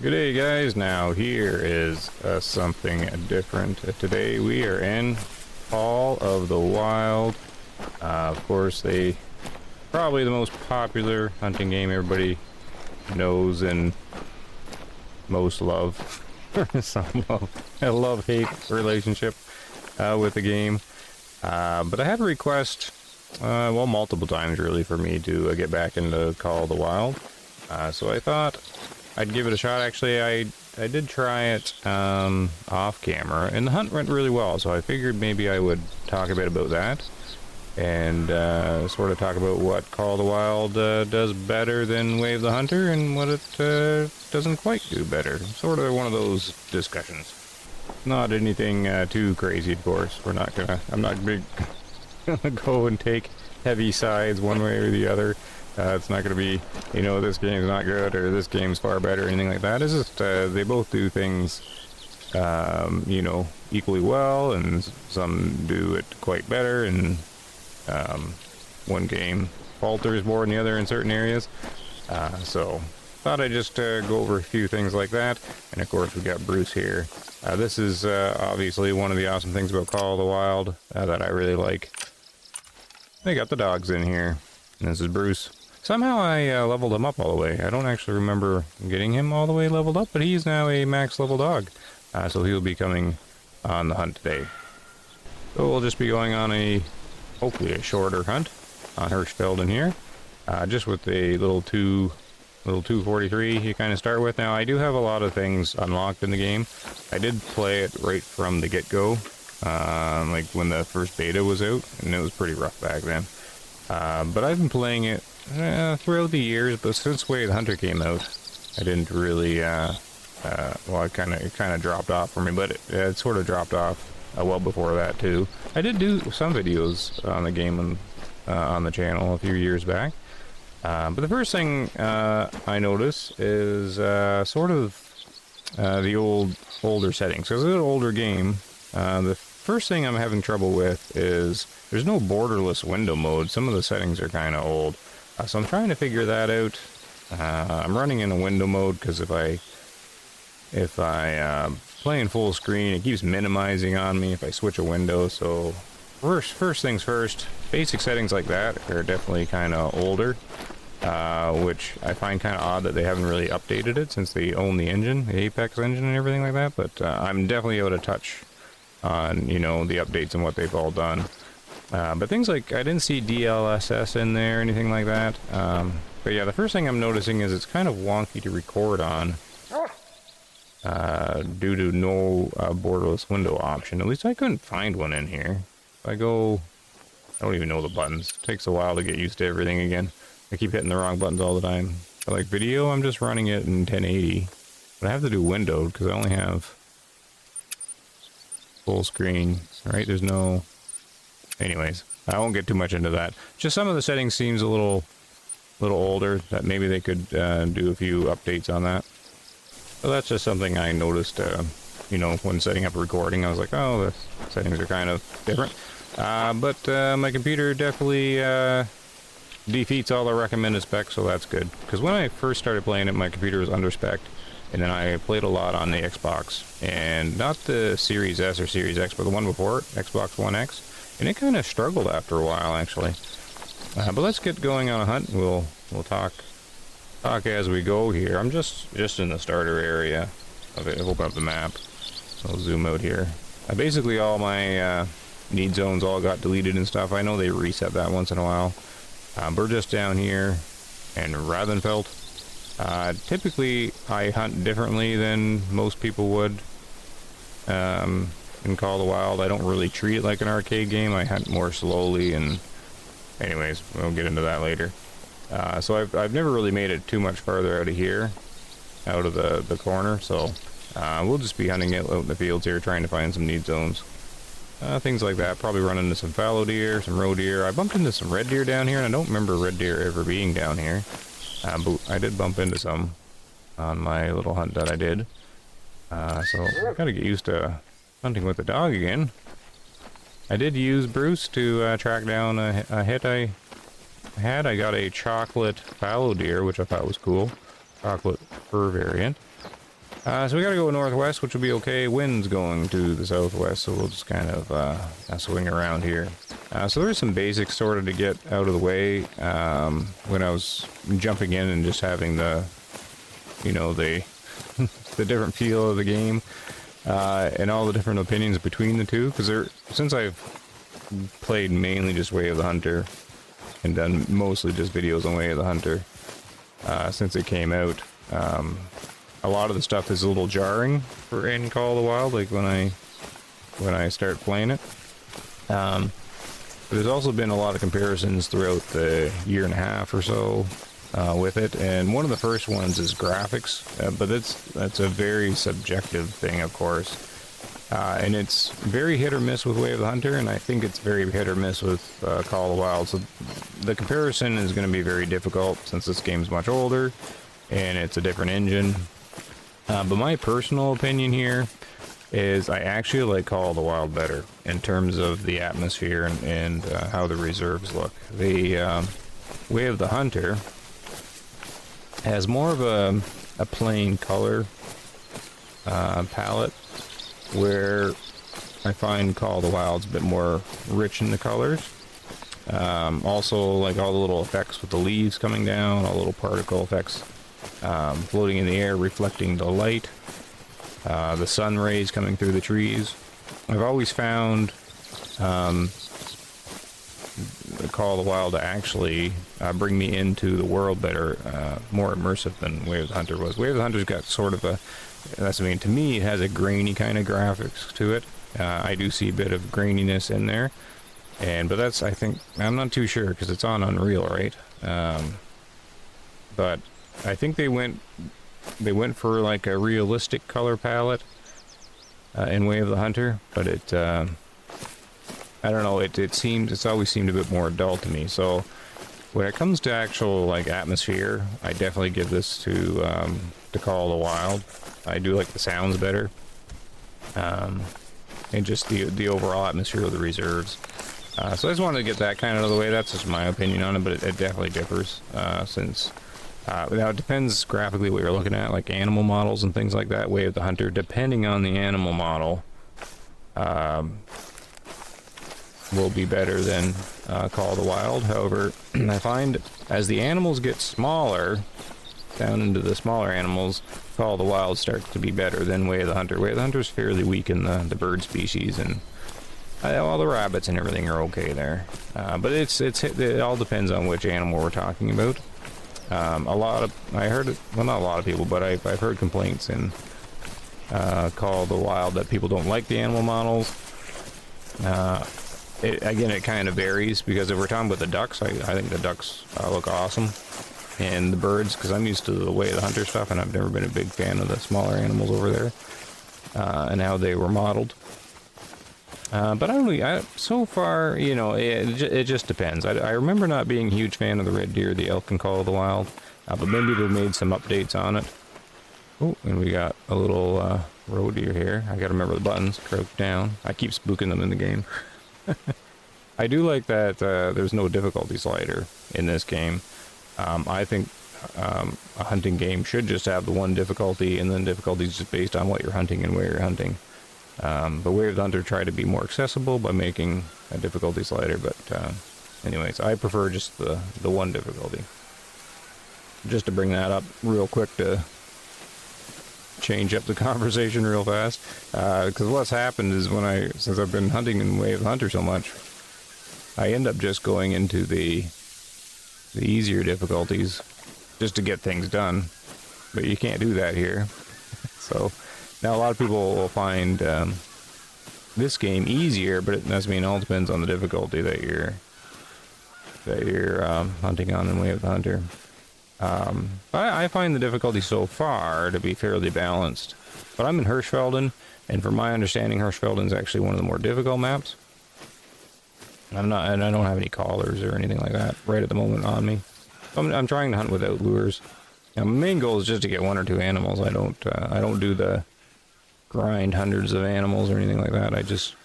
Good day, guys. Now here is something different. Today we are in Call of the Wild. Of course, probably the most popular hunting game everybody knows and most love. Some love, a love-hate relationship with the game. But I had a request, well, multiple times really, for me to get back into Call of the Wild. So I thought I'd give it a shot. Actually, I did try it off camera, and the hunt went really well, so I figured maybe I would talk a bit about that, and sort of talk about what Call of the Wild does better than Wave the Hunter, and what it doesn't quite do better. Sort of one of those discussions. Not anything too crazy, of course. I'm not gonna go and take heavy sides one way or the other. It's not going to be, this game's not good or this game's far better or anything like that. It's just they both do things, equally well, and some do it quite better, and one game falters more than the other in certain areas. So thought I'd just go over a few things like that. And of course we got Bruce here. This is obviously one of the awesome things about Call of the Wild that I really like. They got the dogs in here. And this is Bruce. Somehow I leveled him up all the way. I don't actually remember getting him all the way leveled up, but he's now a max level dog. So he'll be coming on the hunt today. So we'll just be going on hopefully a shorter hunt on Hirschfeld in here. Just with a little 243 you kind of start with. Now I do have a lot of things unlocked in the game. I did play it right from the get-go, like when the first beta was out, and it was pretty rough back then. But I've been playing it throughout the years, but since Wave the Hunter came out, I didn't really, well, it kind of dropped off for me, but it sort of dropped off well before that too. I did do some videos on the game on the channel a few years back, but the first thing I notice is sort of the older settings. So it's an older game. The first thing I'm having trouble with is there's no borderless window mode. Some of the settings are kind of old. So I'm trying to figure that out. I'm running in a window mode because if I play in full screen, it keeps minimizing on me if I switch a window. So first things first, basic settings like that are definitely kind of older, which I find kind of odd that they haven't really updated it since they own the engine, the Apex engine and everything like that. But I'm definitely able to touch on, the updates and what they've all done. But things like, I didn't see DLSS in there, anything like that. But yeah, the first thing I'm noticing is it's kind of wonky to record on due to no borderless window option. At least I couldn't find one in here. If I go, I don't even know the buttons. It takes a while to get used to everything again. I keep hitting the wrong buttons all the time. But like video, I'm just running it in 1080. But I have to do windowed because I only have full screen, right? There's no... Anyways, I won't get too much into that. Just some of the settings seems a little older, that maybe they could do a few updates on that. So that's just something I noticed, when setting up a recording. I was like, oh, the settings are kind of different. But my computer definitely defeats all the recommended specs, so that's good. Because when I first started playing it, my computer was under spec'd, and then I played a lot on the Xbox. And not the Series S or Series X, but the one before it, Xbox One X. And it kind of struggled after a while, actually. But let's get going on a hunt. We'll talk as we go here. I'm just in the starter area of it. Open up the map. I'll zoom out here. Basically, all my need zones all got deleted and stuff. I know they reset that once in a while. We're just down here in Rathenfeld. Typically, I hunt differently than most people would. In Call of the Wild, I don't really treat it like an arcade game. I hunt more slowly, and anyways, we'll get into that later. So I've never really made it too much farther out of here, out of the corner, so we'll just be hunting it out in the fields here, trying to find some need zones. Things like that. Probably run into some fallow deer, some roe deer. I bumped into some red deer down here, and I don't remember red deer ever being down here. But I did bump into some on my little hunt that I did. So I gotta get used to hunting with the dog again. I did use Bruce to track down a hit I had. I got a chocolate fallow deer, which I thought was cool. Chocolate fur variant. So we gotta go northwest, which will be okay. Wind's going to the southwest, so we'll just kind of swing around here. So there's some basics sort of to get out of the way when I was jumping in and just having the, you know, the the different feel of the game and all the different opinions between the two. Because since I've played mainly just Way of the Hunter and done mostly just videos on Way of the Hunter since it came out. A lot of the stuff is a little jarring in Call of the Wild, like when I start playing it. But there's also been a lot of comparisons throughout the year and a half or so with it, and one of the first ones is graphics, but that's a very subjective thing, of course, and it's very hit or miss with Way of the Hunter, and I think it's very hit or miss with Call of the Wild. So the comparison is going to be very difficult since this game's much older and it's a different engine. But my personal opinion here is I actually like Call of the Wild better in terms of the atmosphere and how the reserves look. The Way of the Hunter has more of a plain color palette, where I find Call of the Wild's a bit more rich in the colors. Also, like all the little effects with the leaves coming down, all the little particle effects floating in the air, reflecting the light, the sun rays coming through the trees. I've always found Call of the Wild to actually bring me into the world better, more immersive than Way of the Hunter was. Way of the Hunter's got sort of to me, it has a grainy kind of graphics to it. I do see a bit of graininess in there, but that's, I think, I'm not too sure because it's on Unreal, right? But I think they went for like a realistic color palette in Way of the Hunter, but I don't know, it's always seemed a bit more dull to me. So when it comes to actual like atmosphere, I definitely give this to Call of the Wild. I do like the sounds better, and just the overall atmosphere of the reserves. So I just wanted to get that kind of out of the way. That's just my opinion on it, but it definitely differs since. Now it depends graphically what you're looking at, like animal models and things like that. Way of the Hunter, depending on the animal model, will be better than Call of the Wild. However, I find as the animals get smaller, down into the smaller animals, Call of the Wild starts to be better than Way of the Hunter. Way of the Hunter is fairly weak in the bird species, and all the rabbits and everything are okay there. But it all depends on which animal we're talking about. I heard it, well, not a lot of people, but I've heard complaints in Call of the Wild that people don't like the animal models. Again, it kind of varies, because if we're talking about the ducks, I think the ducks look awesome. And the birds, because I'm used to the Way of the Hunter stuff, and I've never been a big fan of the smaller animals over there, and how they were modeled. But so far, you know, it just depends. I remember not being a huge fan of the red deer, the elk, and Call of the Wild, but maybe they've made some updates on it. Oh, and we got a little roe deer here. I gotta remember the buttons. Crouch down. I keep spooking them in the game. I do like that there's no difficulty slider in this game. I think a hunting game should just have the one difficulty, and then difficulties just based on what you're hunting and where you're hunting. But Way of the Hunter tried to be more accessible by making a difficulty slider, but anyways, I prefer just the one difficulty. Just to bring that up real quick to change up the conversation real fast, because what's happened is since I've been hunting in Way of the Hunter so much, I end up just going into the easier difficulties just to get things done, but you can't do that here. So now a lot of people will find this game easier, but it doesn't mean it all depends on the difficulty that you're hunting on in Way of the Hunter. I find the difficulty so far to be fairly balanced, but I'm in Hirschfelden, and from my understanding, Hirschfelden is actually one of the more difficult maps. And I don't have any collars or anything like that right at the moment on me. I'm trying to hunt without lures. Now, my main goal is just to get one or two animals. I don't do the grind hundreds of animals or anything like that. I just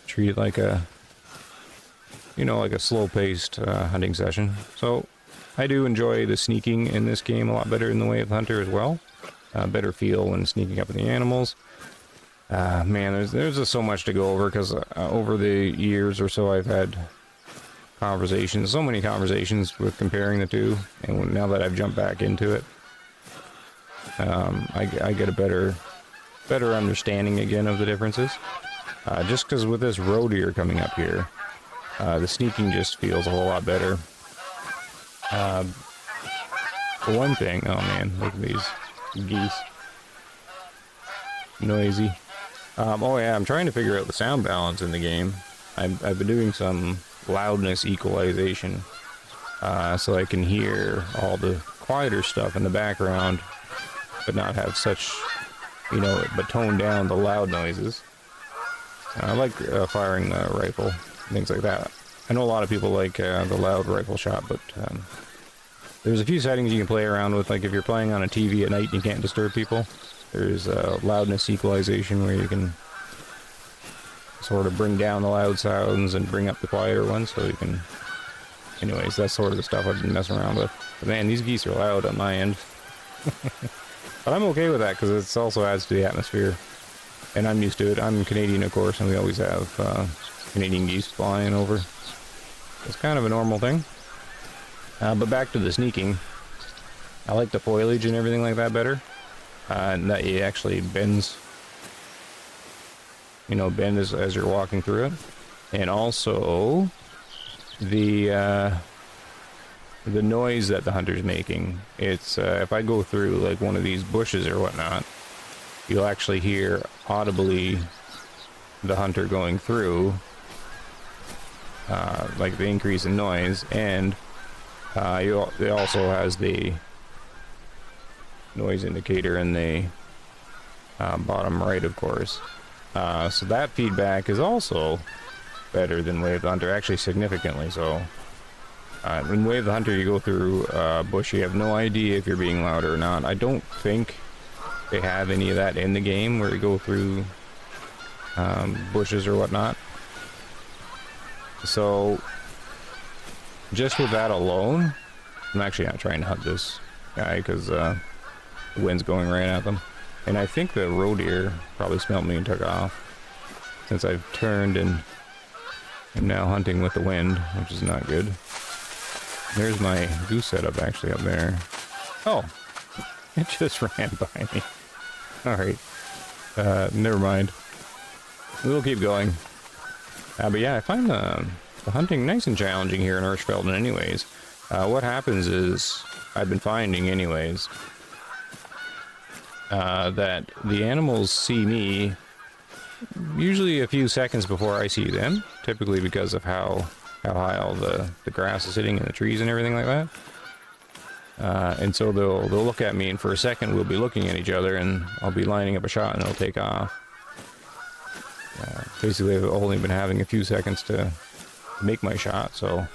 treat it like a slow-paced hunting session. So I do enjoy the sneaking in this game a lot better in the Way of the Hunter as well. better feel when sneaking up on the animals. Man, there's just so much to go over, because over the years or so I've had conversations, so many conversations with comparing the two, and now that I've jumped back into it, I get a better understanding again of the differences. Just because with this roe deer coming up here, the sneaking just feels a whole lot better. For one thing, oh man, look at these geese. Noisy. Oh yeah, I'm trying to figure out the sound balance in the game. I've been doing some loudness equalization, so I can hear all the quieter stuff in the background, but not have such, you know, but tone down the loud noises. I like firing a rifle, things like that. I know a lot of people like the loud rifle shot, but there's a few settings you can play around with, like if you're playing on a TV at night and you can't disturb people. There's loudness equalization where you can sort of bring down the loud sounds and bring up the quieter ones, so you can... Anyways, that's sort of the stuff I've been messing around with. But man, these geese are loud on my end. But I'm okay with that, because it also adds to the atmosphere. And I'm used to it. I'm Canadian, of course, and we always have Canadian geese flying over. It's kind of a normal thing. But back to the sneaking. I like the foliage and everything like that better. And that it actually bends, you know, bend as you're walking through it. And also the noise that the hunter's making. It's if I go through like one of these bushes or whatnot, you'll actually hear audibly the hunter going through, like the increase in noise. And it also has the noise indicator in the bottom right, of course. So that feedback is also better than Way of the Hunter, actually significantly so. In Way of the Hunter, you go through a bush, you have no idea if you're being louder or not. I don't think they have any of that in the game, where you go through bushes or whatnot. So just with that alone, I'm actually not trying to hunt this guy, because the wind's going right at them. And I think the roe deer probably smelled me and took off, since I've turned and am now hunting with the wind, which is not good. There's my goose setup actually up there. Oh, it just ran by me. Alright, never mind. We'll keep going. But yeah, I find the hunting nice and challenging here in Hirschfelden anyways. What happens is, I've been finding anyways, that the animals see me usually a few seconds before I see them, typically because of how high all the grass is sitting in the trees and everything like that. And so they'll look at me, and for a second we'll be looking at each other, and I'll be lining up a shot and it'll take off. Basically, I've only been having a few seconds to make my shot, so...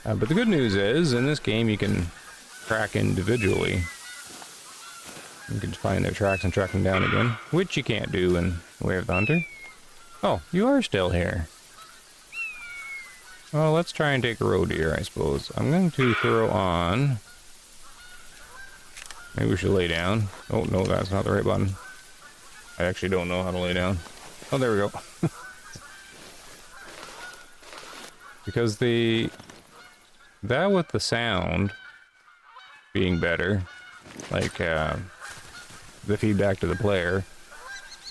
but the good news is, in this game you can track individually. You can find their tracks and track them down again, which you can't do in Way of the Hunter. Oh, you are still here. Well, let's try and take a roe deer, I suppose. I'm going to throw on... Maybe we should lay down. Oh, no, that's not the right button. I actually don't know how to lay down. Oh, there we go. Because that with the sound being better, like the feedback to the player.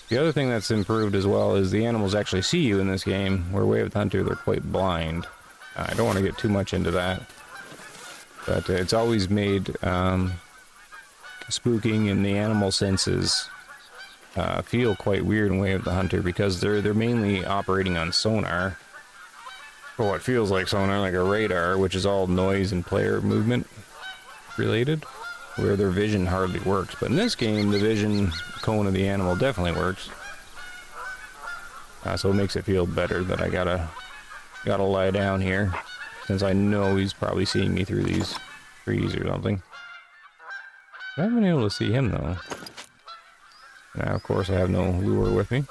The other thing that's improved as well is the animals actually see you in this game, where Way of the Hunter, they're quite blind. I don't want to get too much into that, but it's always made spooking and the animal senses feel quite weird in Way of the Hunter, because they're mainly operating on sonar, or what feels like sonar, like a radar, which is all noise and player movement related, where their vision hardly works. But in this game, the vision cone of the animal definitely works, so it makes it feel better that I gotta lie down here, since I know he's probably seeing me through these trees or something. I haven't been able to see him though. Now, of course, I have no lure with me.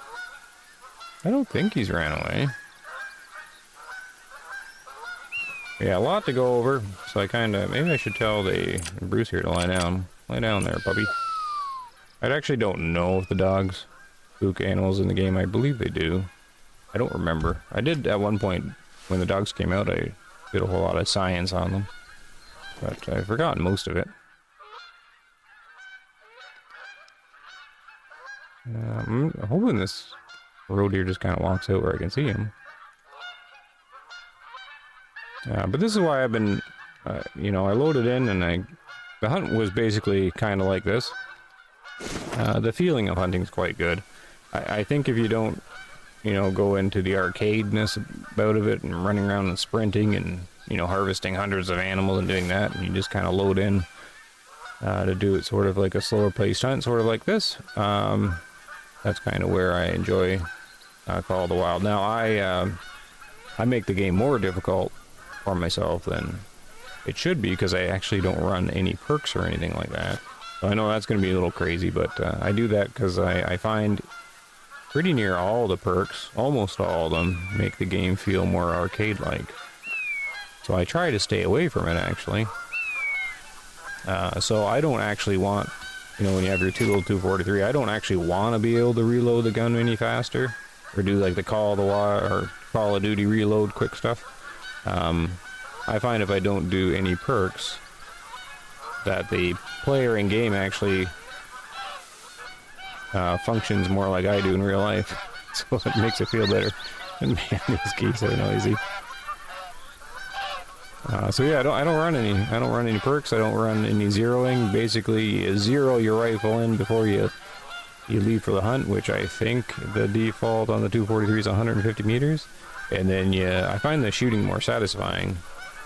I don't think he's ran away. Yeah, a lot to go over, so I maybe I should tell the Bruce here to lie down. Lie down there, puppy. I actually don't know if the dogs spook animals in the game. I believe they do. I don't remember. I did at one point when the dogs came out. I did a whole lot of science on them, but I've forgotten most of it. I'm hoping this road here just kind of walks out where I can see him. But this is why I've been, you know, I loaded in and the hunt was basically kind of like this. The feeling of hunting is quite good. I think if you don't, you know, go into the arcadeness about of it and running around and sprinting and, you know, harvesting hundreds of animals and doing that, and you just kind of load in to do it sort of like a slower paced hunt, sort of like this. That's kind of where I enjoy Call of the Wild. Now, I make the game more difficult for myself than it should be because I actually don't run any perks or anything like that. So I know that's going to be a little crazy, but I do that because I find pretty near all the perks, almost all of them, make the game feel more arcade-like. So I try to stay away from it, actually. So I don't actually want, you know, when you have your little 243, I don't actually want to be able to reload the gun any faster, or do like the Call of the Wild or Call of Duty reload quick stuff. I find if I don't do any perks, that the player in game actually functions more like I do in real life, so it makes it feel better. And man, these geese are noisy. So yeah, I don't run any perks. I don't run any zeroing. Basically, you zero your rifle in before you leave for the hunt, which I think the default on the 243 is 150 meters. And then I find the shooting more satisfying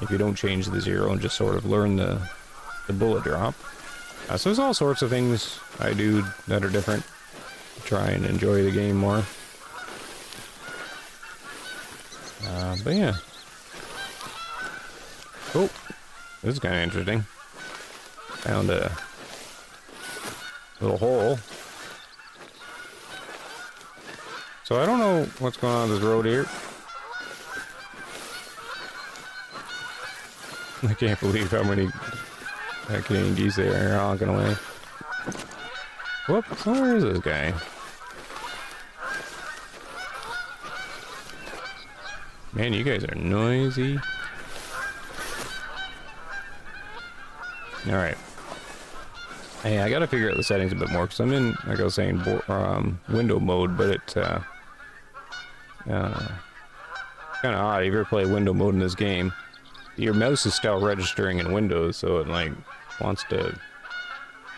if you don't change the zero and just sort of learn the bullet drop. So there's all sorts of things I do that are different to try and enjoy the game more. But yeah. Oh, this is kind of interesting. Found a little hole. So I don't know what's going on this road here. I can't believe how many Canadian geese there are honking away. Whoops, where is this guy? Man, you guys are noisy. Alright. Hey, I gotta figure out the settings a bit more, because I'm in, like I was saying, window mode, but it's kind of odd. If you ever play window mode in this game, your mouse is still registering in Windows, so it like wants to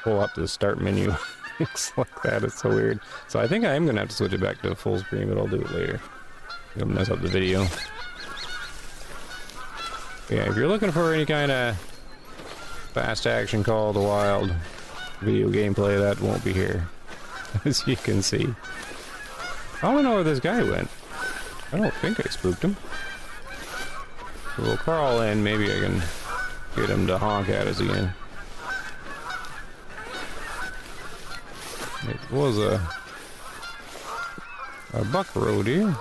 pull up the start menu. It's like that. It's so weird. So I think I am gonna have to switch it back to full screen, but I'll do it later. It'll mess up the video. But yeah, if you're looking for any kind of fast action Call of the Wild video gameplay, that won't be here, as you can see. I don't know where this guy went. I don't think I spooked him. So we'll crawl in, maybe I can get him to honk at us again. It was a buck road here.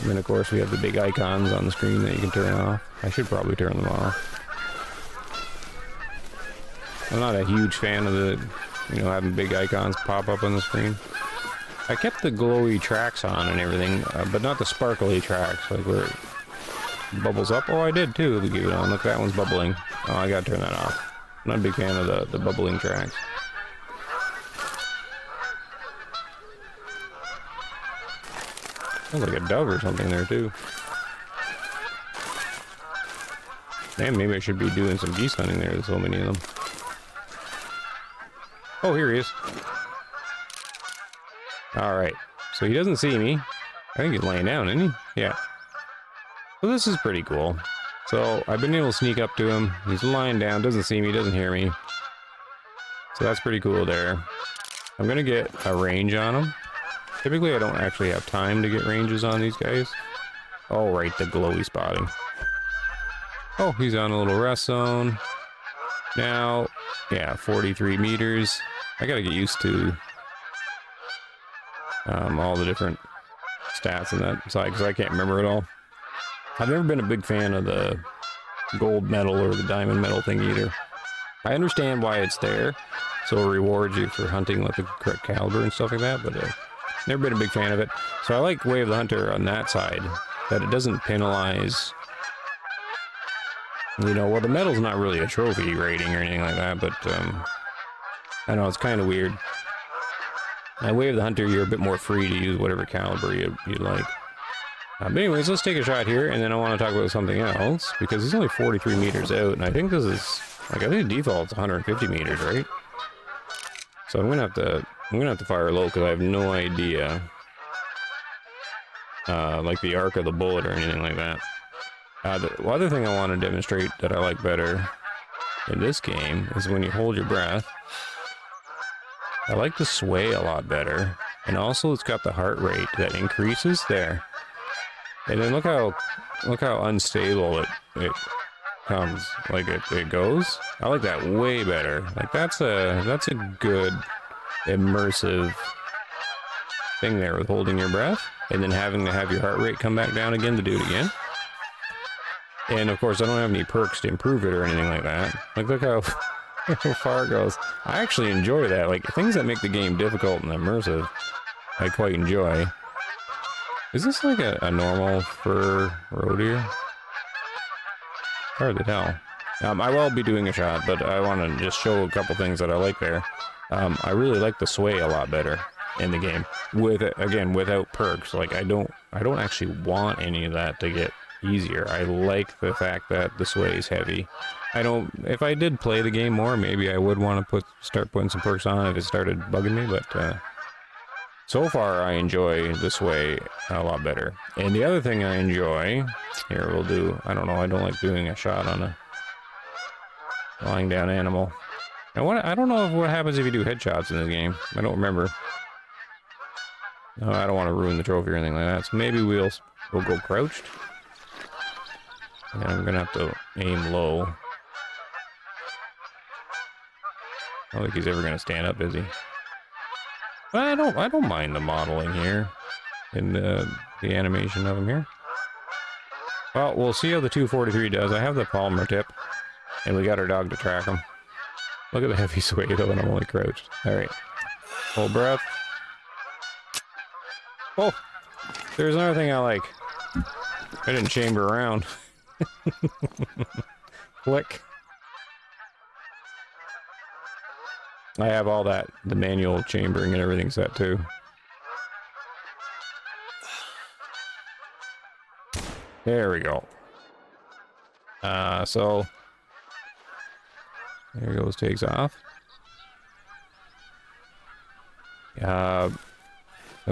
And then of course we have the big icons on the screen that you can turn off. I should probably turn them off. I'm not a huge fan of the, you know, having big icons pop up on the screen. I kept the glowy tracks on and everything, but not the sparkly tracks, like where it bubbles up. Oh, I did too, to keep it on. Look, that one's bubbling. Oh, I gotta turn that off. I'm not a big fan of the bubbling tracks. Sounds like a dove or something there too. Man, maybe I should be doing some geese hunting there. There's so many of them. Oh, here he is. Alright, so he doesn't see me. I think he's laying down, isn't he? Yeah. So this is pretty cool. So I've been able to sneak up to him. He's lying down, doesn't see me, doesn't hear me. So that's pretty cool there. I'm gonna get a range on him. Typically I don't actually have time to get ranges on these guys. Oh, right, the glowy spotting. Oh, he's on a little rest zone. Now, yeah, 43 meters. I gotta get used to all the different stats in that side, because I can't remember it all. I've never been a big fan of the gold medal or the diamond medal thing either. I understand why it's there, so it rewards you for hunting with the correct caliber and stuff like that, but never been a big fan of it. So I like Way of the Hunter on that side, that it doesn't penalize, you know, well, the medal's not really a trophy rating or anything like that, but I know, it's kind of weird. At Way of the Hunter, you're a bit more free to use whatever caliber you like. But anyways, let's take a shot here, and then I want to talk about something else, because he's only 43 meters out, and I think this is, like, I think the default's 150 meters, right? So I'm gonna have to fire low, because I have no idea, like, the arc of the bullet or anything like that. The other thing I want to demonstrate that I like better in this game is when you hold your breath. I like the sway a lot better, and also it's got the heart rate that increases there. And then look how unstable it comes, like it goes. I like that way better. Like that's a good immersive thing there with holding your breath and then having to have your heart rate come back down again to do it again. And of course I don't have any perks to improve it or anything like that. Like look how far it goes. I actually enjoy that. Like things that make the game difficult and immersive, I quite enjoy. Is this like a normal fur roe deer? Hard to tell. I will be doing a shot, but I want to just show a couple things that I like there. I really like the sway a lot better in the game. Again, without perks. Like I don't actually want any of that to get easier. I like the fact that the sway is heavy. If I did play the game more, maybe I would want to start putting some perks on if it started bugging me, but so far, I enjoy this way a lot better. And the other thing I enjoy, here we'll do, I don't know, I don't like doing a shot on a lying down animal. And I don't know what happens if you do headshots in this game. I don't remember. No, I don't want to ruin the trophy or anything like that. So maybe we'll go crouched. And I'm gonna have to aim low. I don't think he's ever gonna stand up, is he? I don't mind the modeling here and the animation of him here. Well, we'll see how the 243 does. I have the Palmer tip, and we got our dog to track him. Look at the heavy sway though, and I'm only crouched. All right, hold breath. Oh, there's another thing I like. I didn't chamber around. Click. I have all that, the manual chambering and everything set too. There we go. So there goes, takes off. I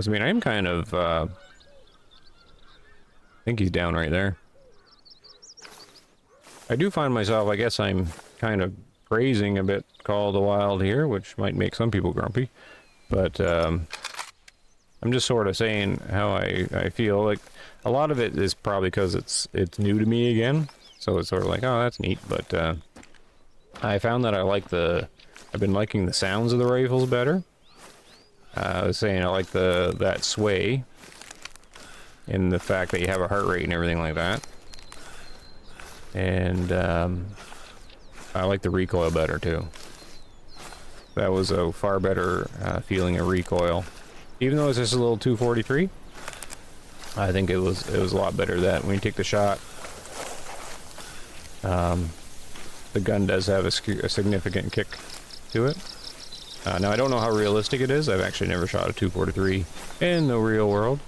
mean, I'm kind of, I think he's down right there. I do find myself, I guess I'm kind of praising a bit Call of the Wild here, which might make some people grumpy, but I'm just sort of saying how I feel. Like a lot of it is probably because it's new to me again, so it's sort of like, oh, that's neat. But I found that I've been liking the sounds of the rifles better. I was saying I like that sway and the fact that you have a heart rate and everything like that, and I like the recoil better too. That was a far better feeling of recoil. Even though it's just a little 243, I think it was a lot better that when you take the shot, the gun does have a significant kick to it. Now I don't know how realistic it is. I've actually never shot a 243 in the real world.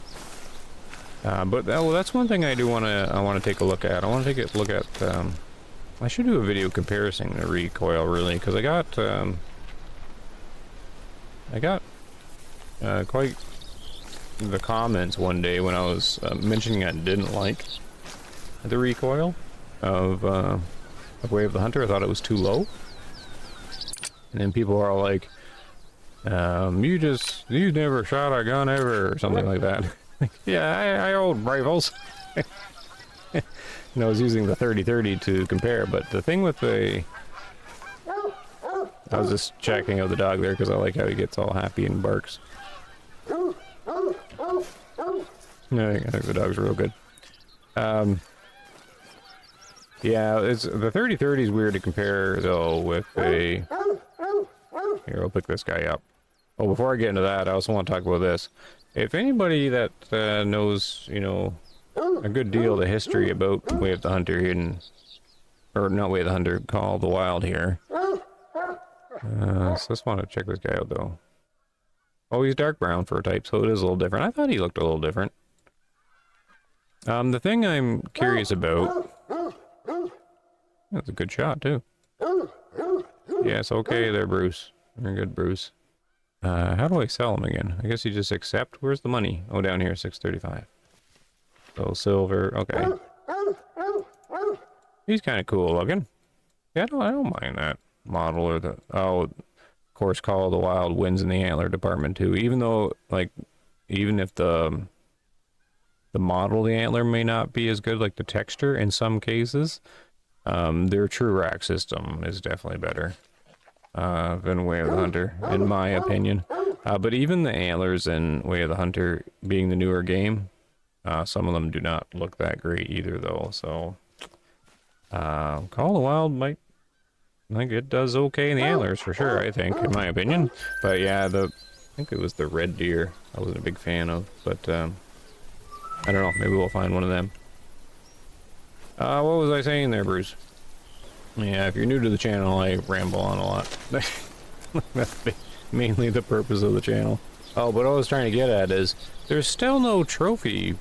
But that's one thing I want to take a look at. I want to take a look at. I should do a video comparing the recoil really, because I got quite the comments one day when I was mentioning I didn't like the recoil of Way of the Hunter. I thought it was too low, and then people are all like, you never shot a gun ever or something like that. Yeah, I own rifles. And I was using the 30-30 to compare, but the thing with I was just checking out the dog there because I like how he gets all happy and barks. I think the dog's real good. Yeah, the 30-30 is weird to compare though with a Here, I'll pick this guy up. Oh, before I get into that, I also want to talk about this. If anybody that knows, you know, a good deal of the history about Way of the Hunter and, or not Way of the Hunter, Call of the Wild here. So just want to check this guy out though. Oh, he's dark brown fur type, so it is a little different. I thought he looked a little different. The thing I'm curious about... That's a good shot too. Yes, okay there, Bruce. Very good, Bruce. How do I sell him again? I guess you just accept. Where's the money? Oh, down here, 635. So silver, okay. He's kind of cool looking. Yeah, I don't mind that model or the... Oh, of course, Call of the Wild wins in the antler department too. Even though, like, even if the model of the antler may not be as good, like the texture in some cases, their true rack system is definitely better than Way of the Hunter, in my opinion. But even the antlers in Way of the Hunter being the newer game, some of them do not look that great either, though. So, Call of the Wild might, like, it does okay in the antlers for sure, I think, in my opinion. But yeah, I think it was the red deer I wasn't a big fan of, but I don't know, maybe we'll find one of them. What was I saying there, Bruce? Yeah, if you're new to the channel, I ramble on a lot. That's mainly the purpose of the channel. Oh, but what I was trying to get at is, there's still no trophy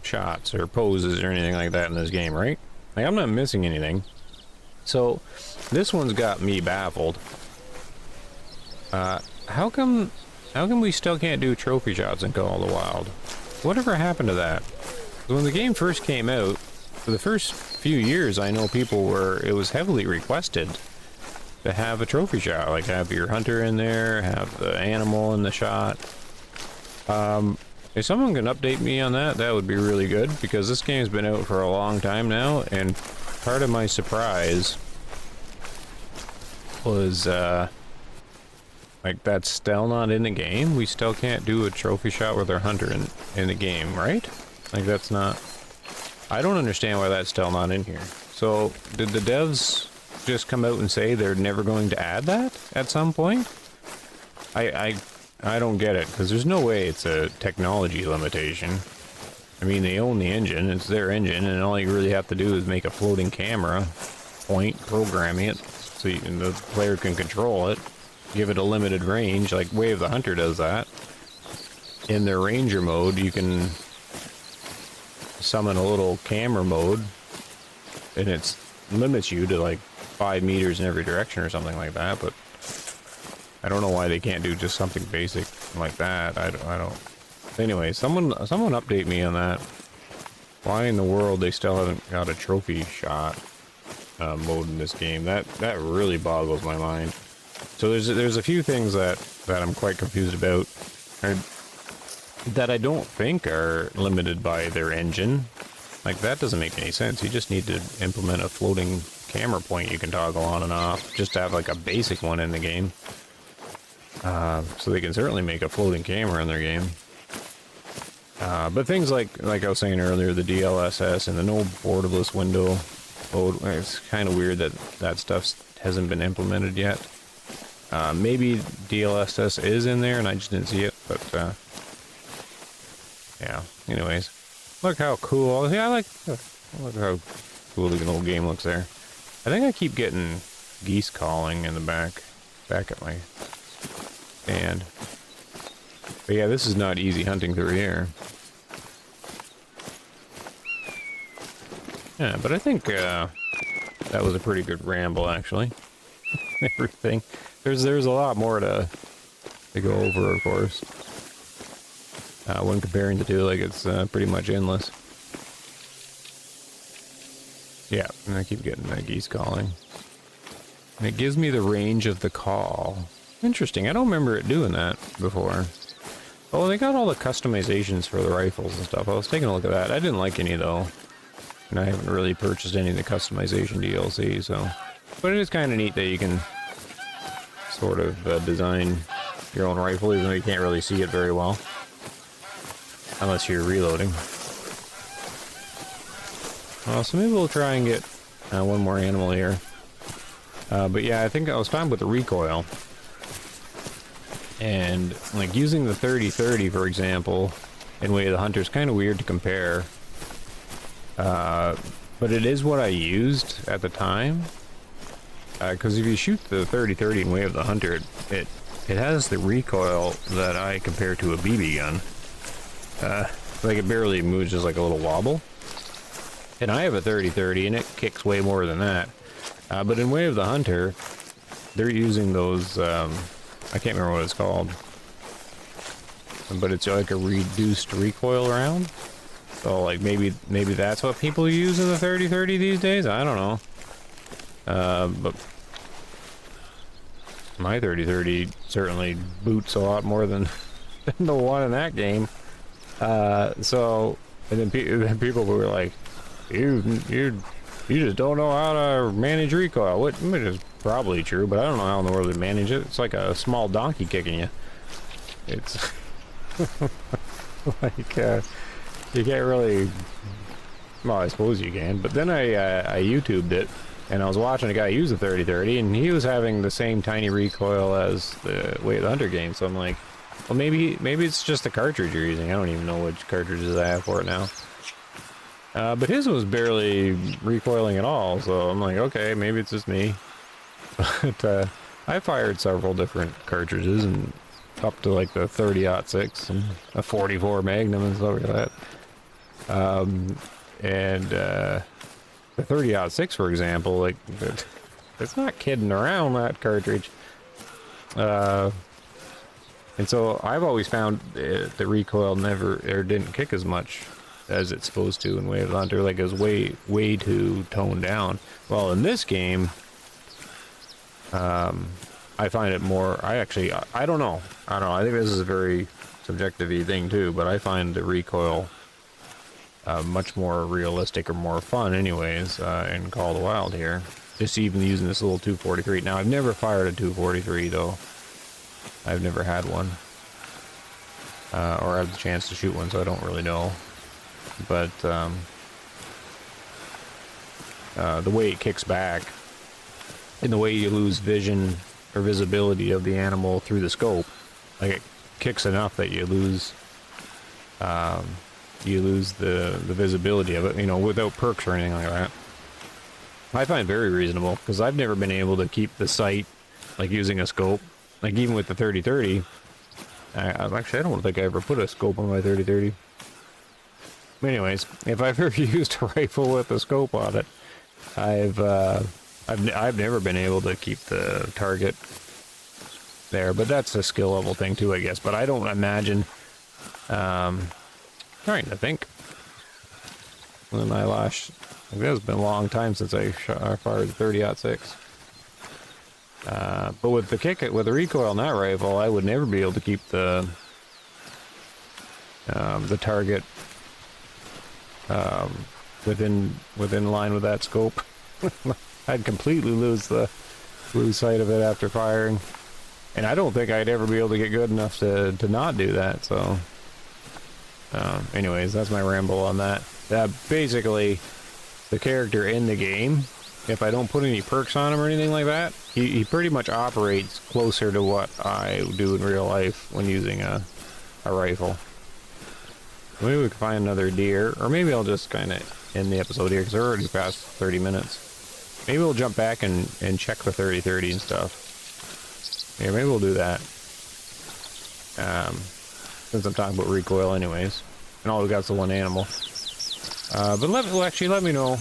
shots or poses or anything like that in this game, right? Like, I'm not missing anything. So, this one's got me baffled. How come we still can't do trophy shots in Call of the Wild? Whatever happened to that? When the game first came out, for the first few years, I know it was heavily requested to have a trophy shot, like have your hunter in there, have the animal in the shot. If someone can update me on that, that would be really good, because this game's been out for a long time now, and part of my surprise was, like, that's still not in the game. We still can't do a trophy shot with our hunter in the game, right? Like, that's not... I don't understand why that's still not in here. So, did the devs just come out and say they're never going to add that at some point? I don't get it, because there's no way it's a technology limitation. I mean, they own the engine, it's their engine, and all you really have to do is make a floating camera, programming it, so the player can control it, give it a limited range, like Way of the Hunter does that. In their ranger mode, you can summon a little camera mode, and it limits you to like 5 meters in every direction or something like that, but I don't know why they can't do just something basic like that. I don't. Anyway, someone update me on that. Why in the world they still haven't got a trophy shot mode in this game? That really boggles my mind. So there's a few things that I'm quite confused about, that I don't think are limited by their engine. Like, that doesn't make any sense. You just need to implement a floating camera point you can toggle on and off, just to have like a basic one in the game. So they can certainly make a floating camera in their game. But things like I was saying earlier, the DLSS and the no borderless window mode, it's kind of weird that stuff hasn't been implemented yet. Maybe DLSS is in there and I just didn't see it, but yeah, anyways. Look how cool. Yeah, look how cool the little game looks there. I think I keep getting geese calling in the back at my stand. But yeah, this is not easy hunting through here. Yeah, but I think that was a pretty good ramble, actually. Everything. There's a lot more to go over, of course. When comparing the two, like, it's pretty much endless. Yeah, and I keep getting that geese calling. And it gives me the range of the call. Interesting, I don't remember it doing that before. Oh, they got all the customizations for the rifles and stuff. I was taking a look at that. I didn't like any, though. And I haven't really purchased any of the customization DLC, so... But it is kind of neat that you can sort of design your own rifle, even though you can't really see it very well. Unless you're reloading. So maybe we'll try and get one more animal here. But yeah, I think I was talking about the recoil. And like using the 30-30, for example, in Way of the Hunter is kind of weird to compare. But it is what I used at the time. Because if you shoot the 30-30 in Way of the Hunter, it has the recoil that I compare to a BB gun. Like it barely moves, just like a little wobble. And I have a 30-30 and it kicks way more than that. But in Way of the Hunter, they're using those, I can't remember what it's called. But it's like a reduced recoil round. So like maybe that's what people use in the 30-30 these days? I don't know. But my 30-30 certainly boots a lot more than the one in that game. So, and then people were like, you just don't know how to manage recoil. Which is probably true, but I don't know how in the world to manage it. It's like a small donkey kicking you. It's like, you can't really, well, I suppose you can, but then I YouTubed it, and I was watching a guy use a 30-30, and he was having the same tiny recoil as the Way of the Hunter game, so I'm like, well, maybe it's just the cartridge you're using. I don't even know which cartridges I have for it now. But his was barely recoiling at all, so I'm like, okay, maybe it's just me. But I fired several different cartridges, and up to like the 30-06 and a 44 Magnum and stuff like that. And the 30-06, for example, like it's not kidding around, that cartridge. And so I've always found the recoil didn't kick as much as it's supposed to in Way of the Hunter. Like it was way too toned down. Well, in this game, I find it more. I don't know. I think this is a very subjective-y thing too, but I find the recoil much more realistic or more fun, anyways, in Call of the Wild here. Just even using this little 243. Now, I've never fired a 243 though. I've never had one, or had the chance to shoot one, so I don't really know. But the way it kicks back, and the way you lose vision or visibility of the animal through the scope, like it kicks enough that you lose the visibility of it, you know, without perks or anything like that. I find it very reasonable, because I've never been able to keep the sight, like using a scope. Like even with the 30-30, actually I don't think I ever put a scope on my 30-30. Anyways, if I've ever used a rifle with a scope on it, I've never been able to keep the target there. But that's a skill level thing too, I guess. But I don't imagine. Trying to think. When I last, it's been a long time since I fired 30-06. But with the recoil on that rifle, I would never be able to keep the target within line with that scope. I'd completely lose sight of it after firing, and I don't think I'd ever be able to get good enough to not do that. So, anyways, that's my ramble on that. Basically, the character in the game, if I don't put any perks on him or anything like that, he pretty much operates closer to what I do in real life when using a rifle. Maybe we can find another deer, or maybe I'll just kind of end the episode here, because we're already past 30 minutes. Maybe we'll jump back and check the 30-30 and stuff. Yeah, maybe we'll do that. Since I'm talking about recoil anyways. And all we got is the one animal. But let me know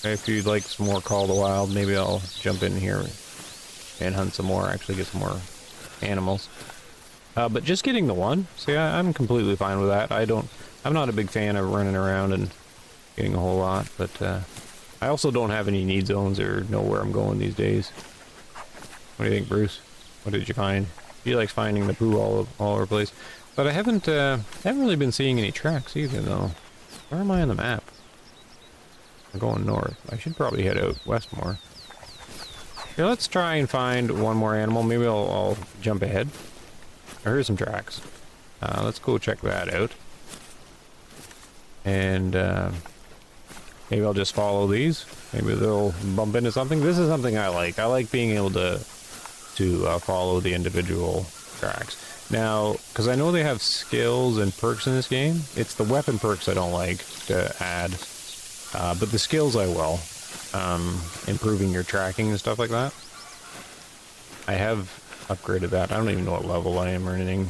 if you'd like some more Call of the Wild. Maybe I'll jump in here and hunt some more, actually get some more animals. But just getting the one, see, I'm completely fine with that. I'm not a big fan of running around and getting a whole lot, but I also don't have any need zones or know where I'm going these days. What do you think, Bruce? What did you find? He likes finding the poo all over the place. But I haven't really been seeing any tracks either, though. Where am I on the map? I'm going north. I should probably head out west more. Here, let's try and find one more animal. Maybe I'll jump ahead. I heard some tracks. Let's go check that out. And maybe I'll just follow these. Maybe they'll bump into something. This is something I like. I like being able to follow the individual tracks. Now, because I know they have skills and perks in this game, it's the weapon perks I don't like to add, but the skills I will. Improving your tracking and stuff like that. I have upgraded that. I don't even know what level I am or anything.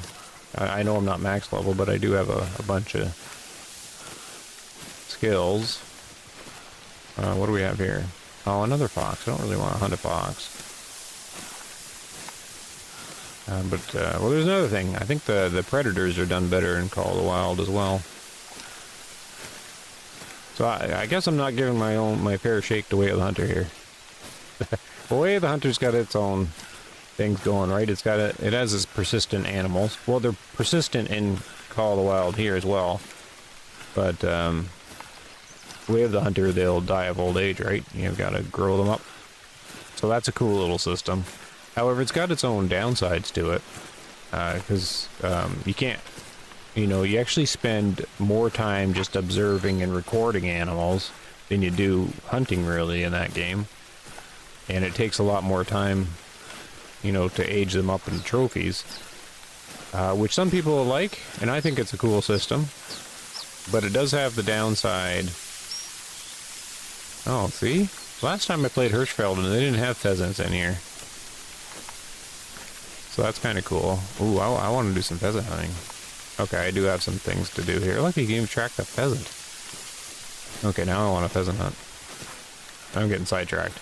I know I'm not max level, but I do have a bunch of skills. What do we have here? Oh, another fox. I don't really want to hunt a fox. Well, there's another thing. I think the predators are done better in Call of the Wild as well. So I guess I'm not giving my fair shake to Way of the Hunter here. Well, Way of the Hunter's got its own things going, right? It has its persistent animals. Well, they're persistent in Call of the Wild here as well. But Way of the Hunter, they'll die of old age, right? You've got to grow them up. So that's a cool little system. However, it's got its own downsides to it, because you can't, you actually spend more time just observing and recording animals than you do hunting, really, in that game. And it takes a lot more time, to age them up in trophies, which some people will like, and I think it's a cool system. But it does have the downside. Oh, see? Last time I played Hirschfeld, and they didn't have pheasants in here. So that's kind of cool. Ooh, I want to do some pheasant hunting. Okay, I do have some things to do here. Look, you can even track the pheasant. Okay, now I want a pheasant hunt. I'm getting sidetracked.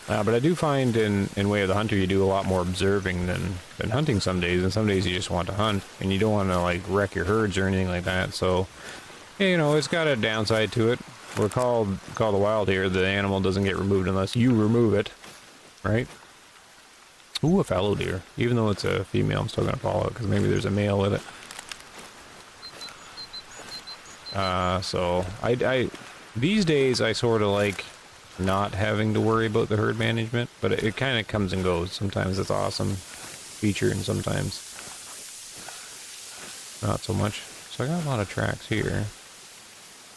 But I do find in Way of the Hunter, you do a lot more observing than hunting some days. And some days you just want to hunt, and you don't want to, like, wreck your herds or anything like that. So, it's got a downside to it. We're called the Wild here. The animal doesn't get removed unless you remove it, right? Ooh, a fallow deer. Even though it's a female, I'm still going to follow it, because maybe there's a male with it. So, these days, I sort of like not having to worry about the herd management, but it kind of comes and goes. Sometimes it's awesome feature, and sometimes not so much. So I got a lot of tracks here.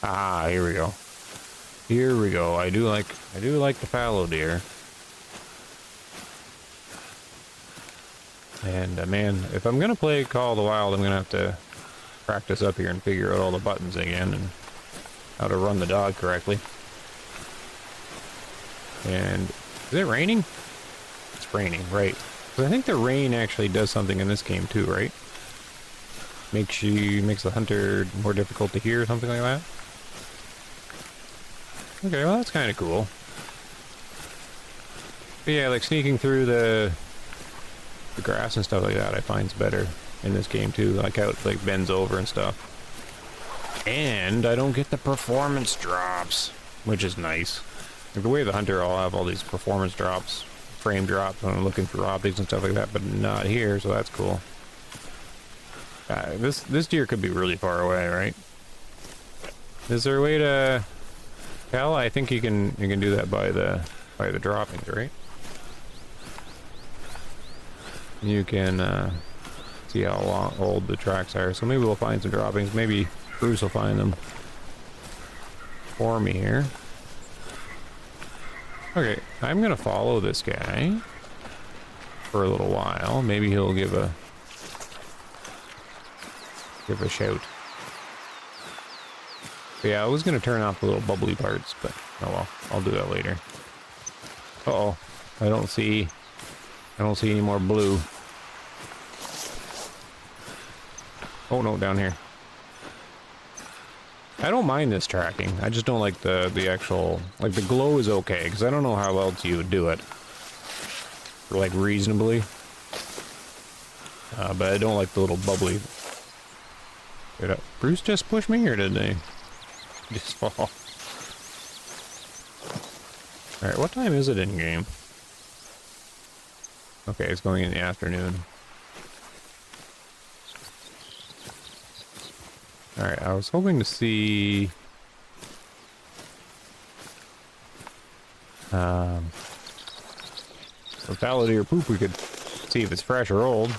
Ah, here we go. Here we go. I do like the fallow deer. And man, if I'm gonna play Call of the Wild, I'm gonna have to practice up here and figure out all the buttons again and how to run the dog correctly. And is it raining? It's raining, right? But I think the rain actually does something in this game too, right? Makes the hunter more difficult to hear or something like that. Okay, well that's kind of cool. But yeah, like sneaking through the grass and stuff like that, I find's better in this game too. Like how it like bends over and stuff. And I don't get the performance drops, which is nice. Like the Way of the Hunter, I'll have all these performance drops, frame drops when I'm looking for optics and stuff like that, but not here, so that's cool. This deer could be really far away, right? Is there a way to tell? I think you can do that by the droppings, right? You can see how old the tracks are. So maybe we'll find some droppings. Maybe Bruce will find them for me here. Okay, I'm gonna follow this guy for a little while. Maybe he'll give a shout. But yeah, I was gonna turn off the little bubbly parts, but oh well, I'll do that later. Uh-oh, I don't see any more blue. Oh no, down here. I don't mind this tracking. I just don't like the actual, like the glow is okay, because I don't know how else you would do it. Like reasonably. But I don't like the little bubbly. Did Bruce just push me, or did they just fall? Alright, what time is it in game? Okay, it's going in the afternoon. Alright, I was hoping to see the fallow deer poop. We could see if it's fresh or old.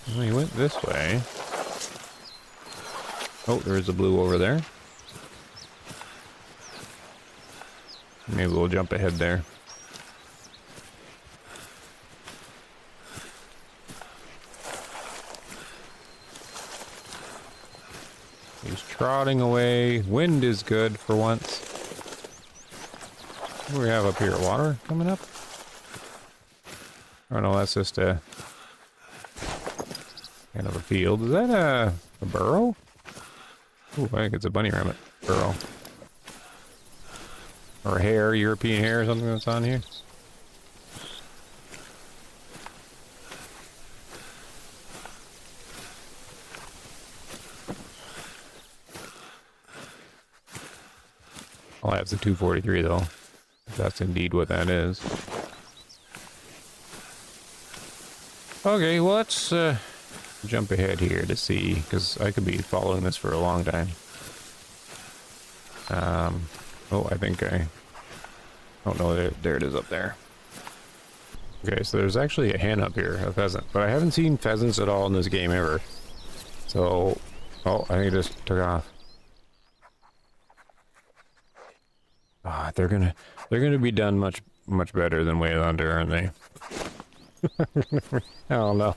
Well, he went this way. Oh, there's a blue over there. Maybe we'll jump ahead there. He's trotting away. Wind is good for once. What do we have up here? Water coming up? Oh no, that's just a kind of a field. Is that a burrow? Ooh, I think it's a bunny rabbit burrow. Or a hare, European hare or something that's on here. Oh, that's a 243 though. If that's indeed what that is. Okay, well let's jump ahead here to see, because I could be following this for a long time. Oh, I think oh no, there it is up there. Okay, so there's actually a hen up here, a pheasant, but I haven't seen pheasants at all in this game ever. So, oh, I think it just took off. Ah, they're gonna be done much better than Way of the Hunter, aren't they? I don't know.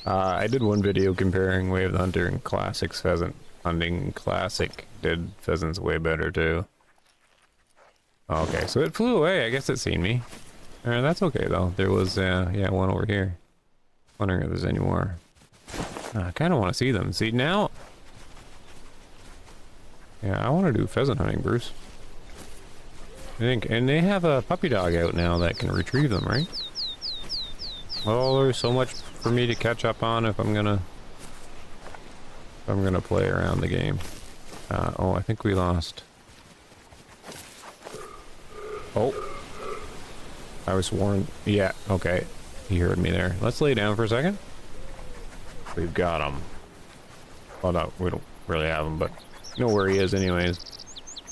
I did one video comparing Way of the Hunter and Classic's pheasant hunting. Classic did pheasants way better too. Okay, so it flew away. I guess it seen me. That's okay though. There was yeah, one over here. Wondering if there's any more. I kind of want to see them. See now. Yeah, I want to do pheasant hunting, Bruce. I think, and they have a puppy dog out now that can retrieve them, right? Oh, there's so much for me to catch up on if I'm gonna play around the game. Oh, I think we lost. Oh, I was warned. Yeah, okay, he heard me there. Let's lay down for a second. We've got him. Well, no, we don't really have him, but know where he is anyways.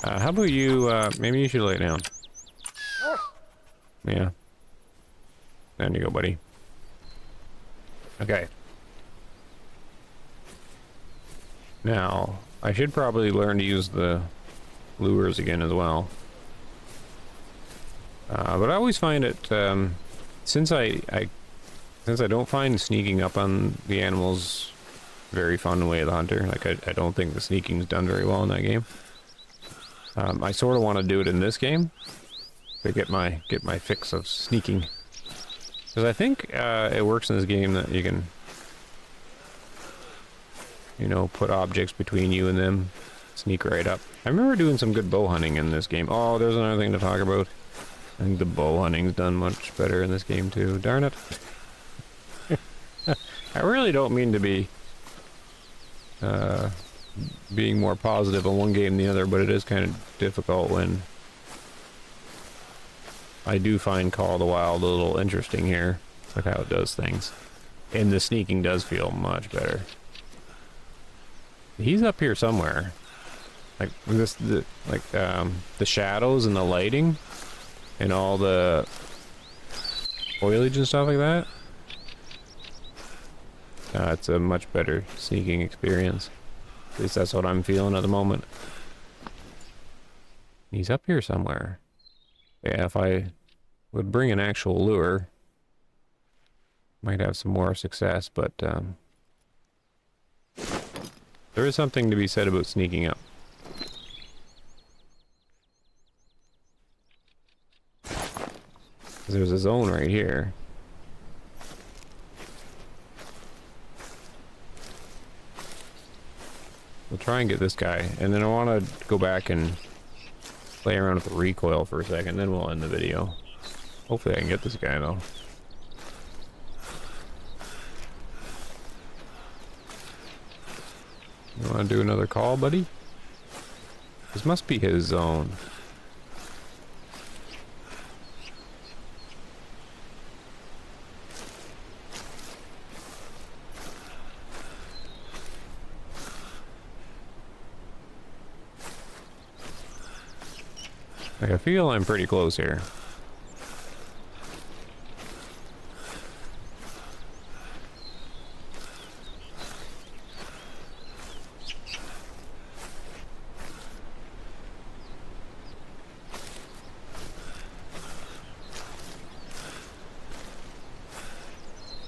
How about you, maybe you should lay down. Yeah. There you go, buddy. Okay. Now, I should probably learn to use the lures again as well. But I always find it, since I don't find sneaking up on the animals very fun in Way of the Hunter, like I don't think the sneaking's done very well in that game. I sort of want to do it in this game to get my fix of sneaking, because I think it works in this game that you can, you know, put objects between you and them, sneak right up. I remember doing some good bow hunting in this game. Oh, there's another thing to talk about. I think the bow hunting's done much better in this game too. Darn it. I really don't mean to be being more positive on one game than the other, but it is kind of difficult when I do find Call of the Wild a little interesting here, like how it does things. And the sneaking does feel much better. He's up here somewhere. Like this, the shadows and the lighting and all the foliage and stuff like that. It's a much better sneaking experience. At least that's what I'm feeling at the moment. He's up here somewhere. Yeah, if I would bring an actual lure, might have some more success, but there is something to be said about sneaking up. There's a zone right here. We'll try and get this guy, and then I want to go back and play around with the recoil for a second, then we'll end the video. Hopefully I can get this guy though. You want to do another call, buddy? This must be his zone. Like, I feel I'm pretty close here.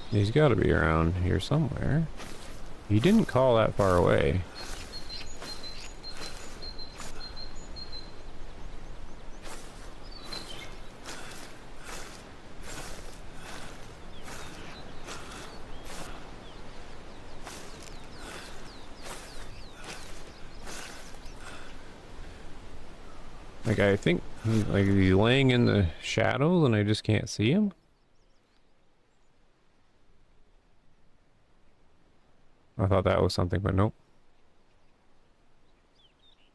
He's got to be around here somewhere. He didn't call that far away. Like, I think, like, he's laying in the shadows and I just can't see him? I thought that was something, but nope.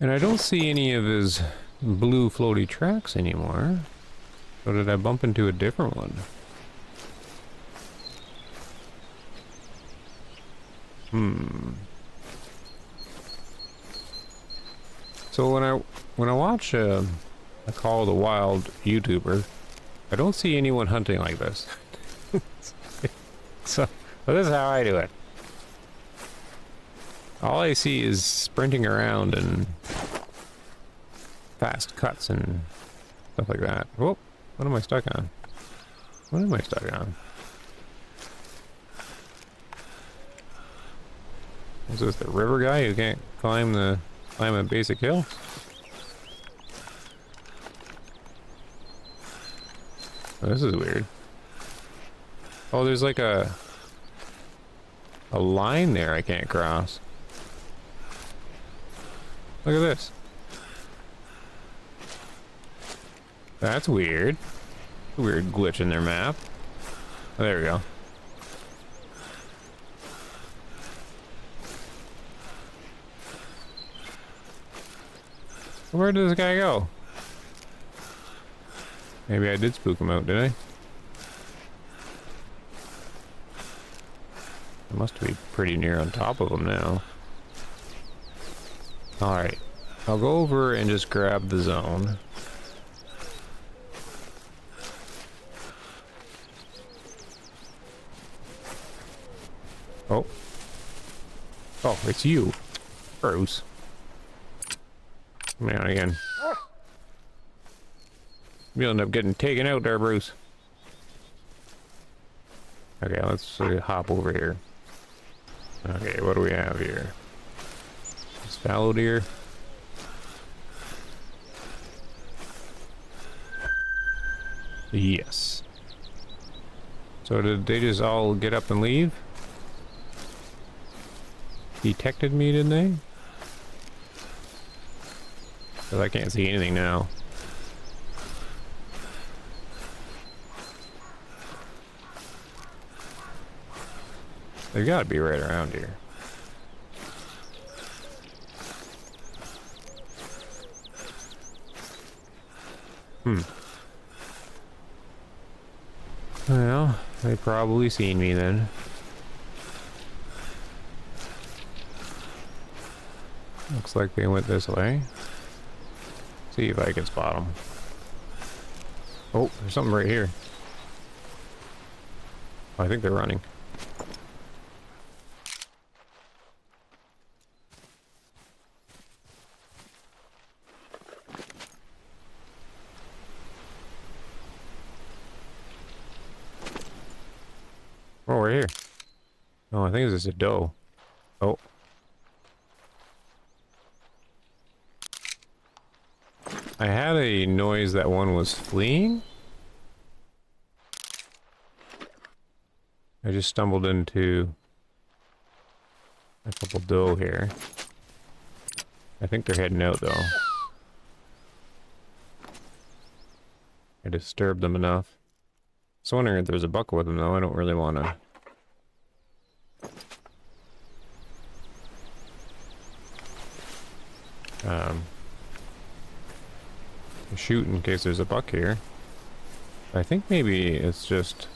And I don't see any of his blue floaty tracks anymore. So did I bump into a different one? So when I watch a Call of the Wild YouTuber, I don't see anyone hunting like this. So this is how I do it. All I see is sprinting around and fast cuts and stuff like that. Whoa, what am I stuck on? What am I stuck on? Is this the river guy who can't climb a basic hill? Oh, this is weird. Oh, there's like a line there I can't cross. Look at this. That's weird. Weird glitch in their map. Oh, there we go. Where did this guy go? Maybe I did spook him out, did I? I must be pretty near on top of him now. Alright. I'll go over and just grab the zone. Oh. Oh, it's you. Bruce. Come on again. You'll end up getting taken out there, Bruce. Okay, let's hop over here. Okay, what do we have here? Fallow deer. Yes. So did they just all get up and leave? Detected me, didn't they? Because I can't see anything now. They've got to be right around here. Well, they probably seen me then. Looks like they went this way. See if I can spot them. Oh, there's something right here. I think they're running. Oh, we're here. Oh, I think this is a doe. Oh. I had a noise that one was fleeing. I just stumbled into a couple doe here. I think they're heading out though. I disturbed them enough. I was wondering if there's a buck with them though. I don't really want to. Shoot in case there's a buck here. I think maybe it's just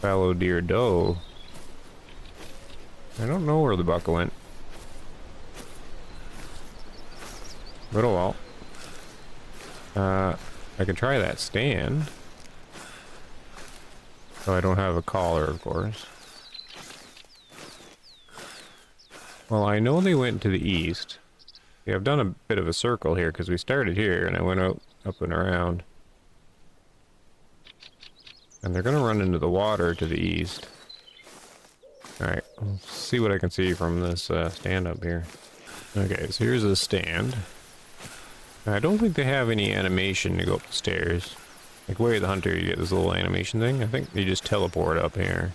fallow deer doe. I don't know where the buck went. But oh well. I can try that stand. So I don't have a collar, of course. Well, I know they went to the east. Yeah, I've done a bit of a circle here because we started here and I went out up and around. And they're gonna run into the water to the east. Alright, let's see what I can see from this stand up here. Okay, so here's a stand. I don't think they have any animation to go up the stairs. Like Way of the Hunter, you get this little animation thing. I think you just teleport up here.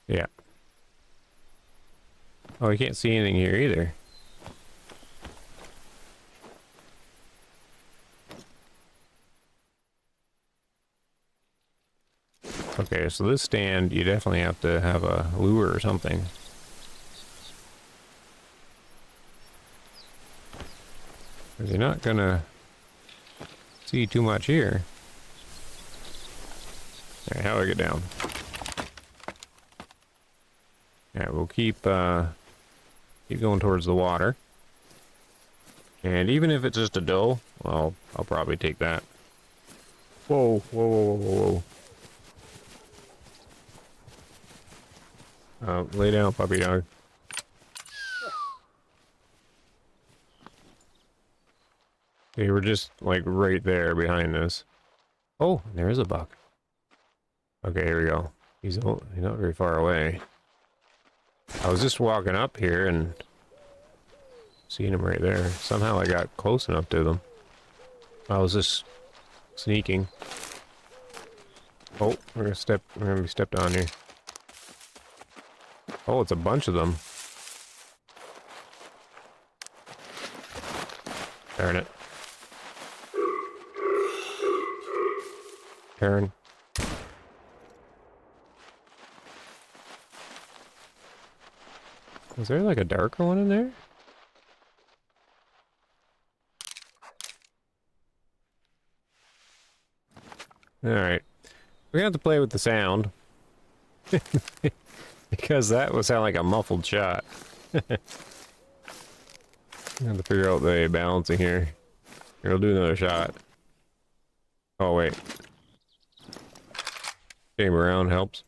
Yeah. Oh, you can't see anything here either. Okay, so this stand, you definitely have to have a lure or something. Because you're not gonna see too much here. Alright, how do I get down? Alright, we'll keep going towards the water. And even if it's just a doe, well, I'll probably take that. Whoa, whoa, whoa, whoa, whoa. Lay down, puppy dog. They were just, like, right there behind this. Oh, there is a buck. Okay, here we go. He's not very far away. I was just walking up here and seeing him right there. Somehow I got close enough to them. I was just sneaking. Oh, we're gonna be stepped on here. Oh, it's a bunch of them. Darn it. Turn. Was there like a darker one in there? Alright. We're gonna have to play with the sound. Because that would sound like a muffled shot. I have to figure out the balancing here. Here, we'll do another shot. Oh, wait. Game around helps.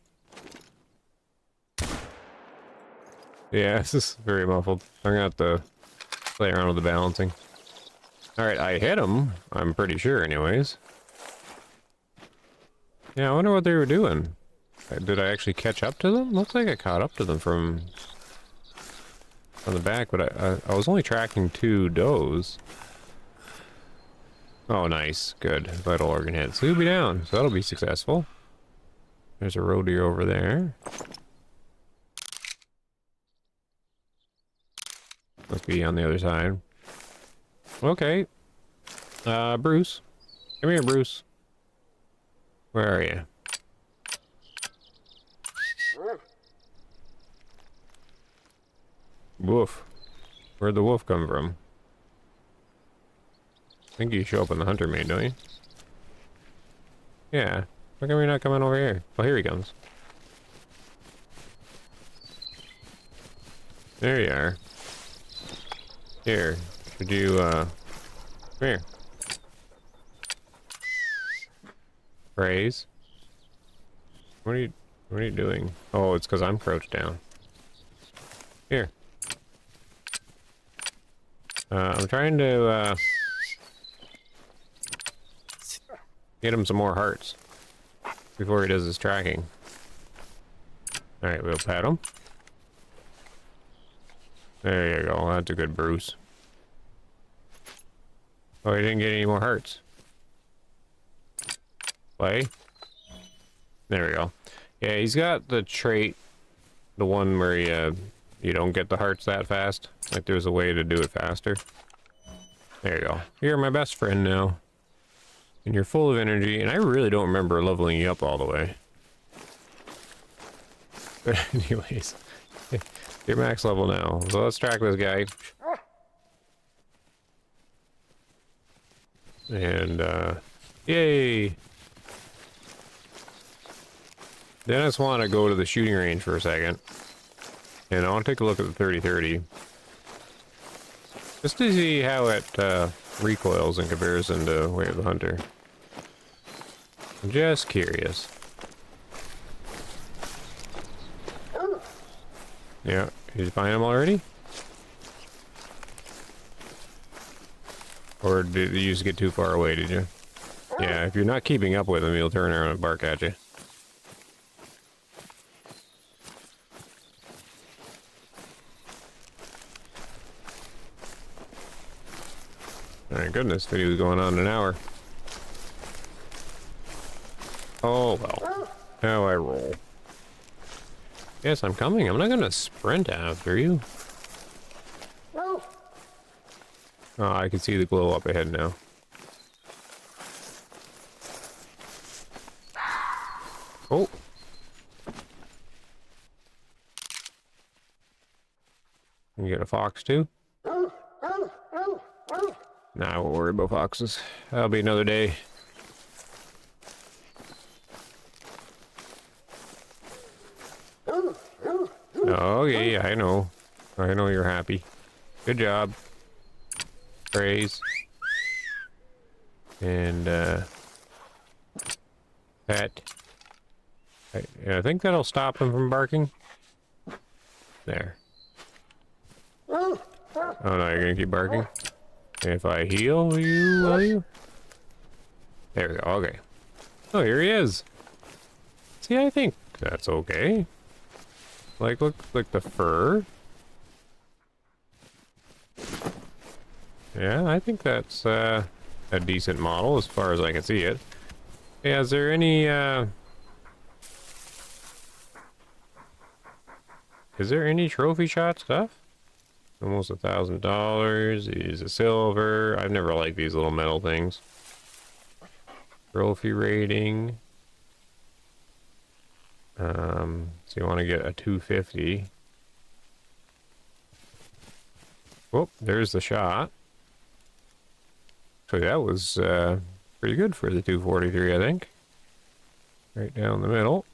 Yeah, this is very muffled. I'm gonna have to play around with the balancing. Alright, I hit him. I'm pretty sure, anyways. Yeah, I wonder what they were doing. Did I actually catch up to them? Looks like I caught up to them from the back, but I was only tracking 2 does. Oh, nice. Good. Vital organ hit. So he'll be down. So that'll be successful. There's a roe deer over there. Must be on the other side. Okay. Bruce. Come here, Bruce. Where are you? Woof. Where'd the wolf come from? I think you show up in the hunter main, don't you? Yeah. How come you're not coming over here? Oh, here he comes. There you are. Here. Could you, come here. Praise. What are you doing? Oh, it's because I'm crouched down. Here. I'm trying to, get him some more hearts before he does his tracking. Alright, we'll pat him. There you go, that's a good Bruce. Oh, he didn't get any more hearts. Play. There we go. Yeah, he's got the trait, the one where you don't get the hearts that fast. Like there's a way to do it faster. There you go. You're my best friend now. And you're full of energy, and I really don't remember leveling you up all the way. But anyways, you're max level now. So let's track this guy. And, yay! Then I just want to go to the shooting range for a second. And I want to take a look at the 30-30. Just to see how it recoils in comparison to Way of the Hunter. I'm just curious. Yeah, did you find him already? Or did you just get too far away, did you? Yeah, if you're not keeping up with him, he'll turn around and bark at you. My goodness, video's going on an hour. Oh, well. How I roll. Yes, I'm coming. I'm not gonna sprint after you. Oh, I can see the glow up ahead now. Oh. You get a fox too? Nah, I won't worry about foxes. That'll be another day. Okay, yeah, I know. I know you're happy. Good job. Praise. And, pet. I think that'll stop him from barking. There. Oh no, you're gonna keep barking? If I heal you, will you? There we go, okay. Oh, here he is. See, I think that's okay. Like, look, like the fur. Yeah, I think that's, a decent model as far as I can see it. Yeah, is there any, is there any trophy shot stuff? Almost $1,000. He's a silver. I've never liked these little metal things. Trophy rating. So you want to get a 250. Whoop, there's the shot. So that was pretty good for the 243, I think. Right down the middle.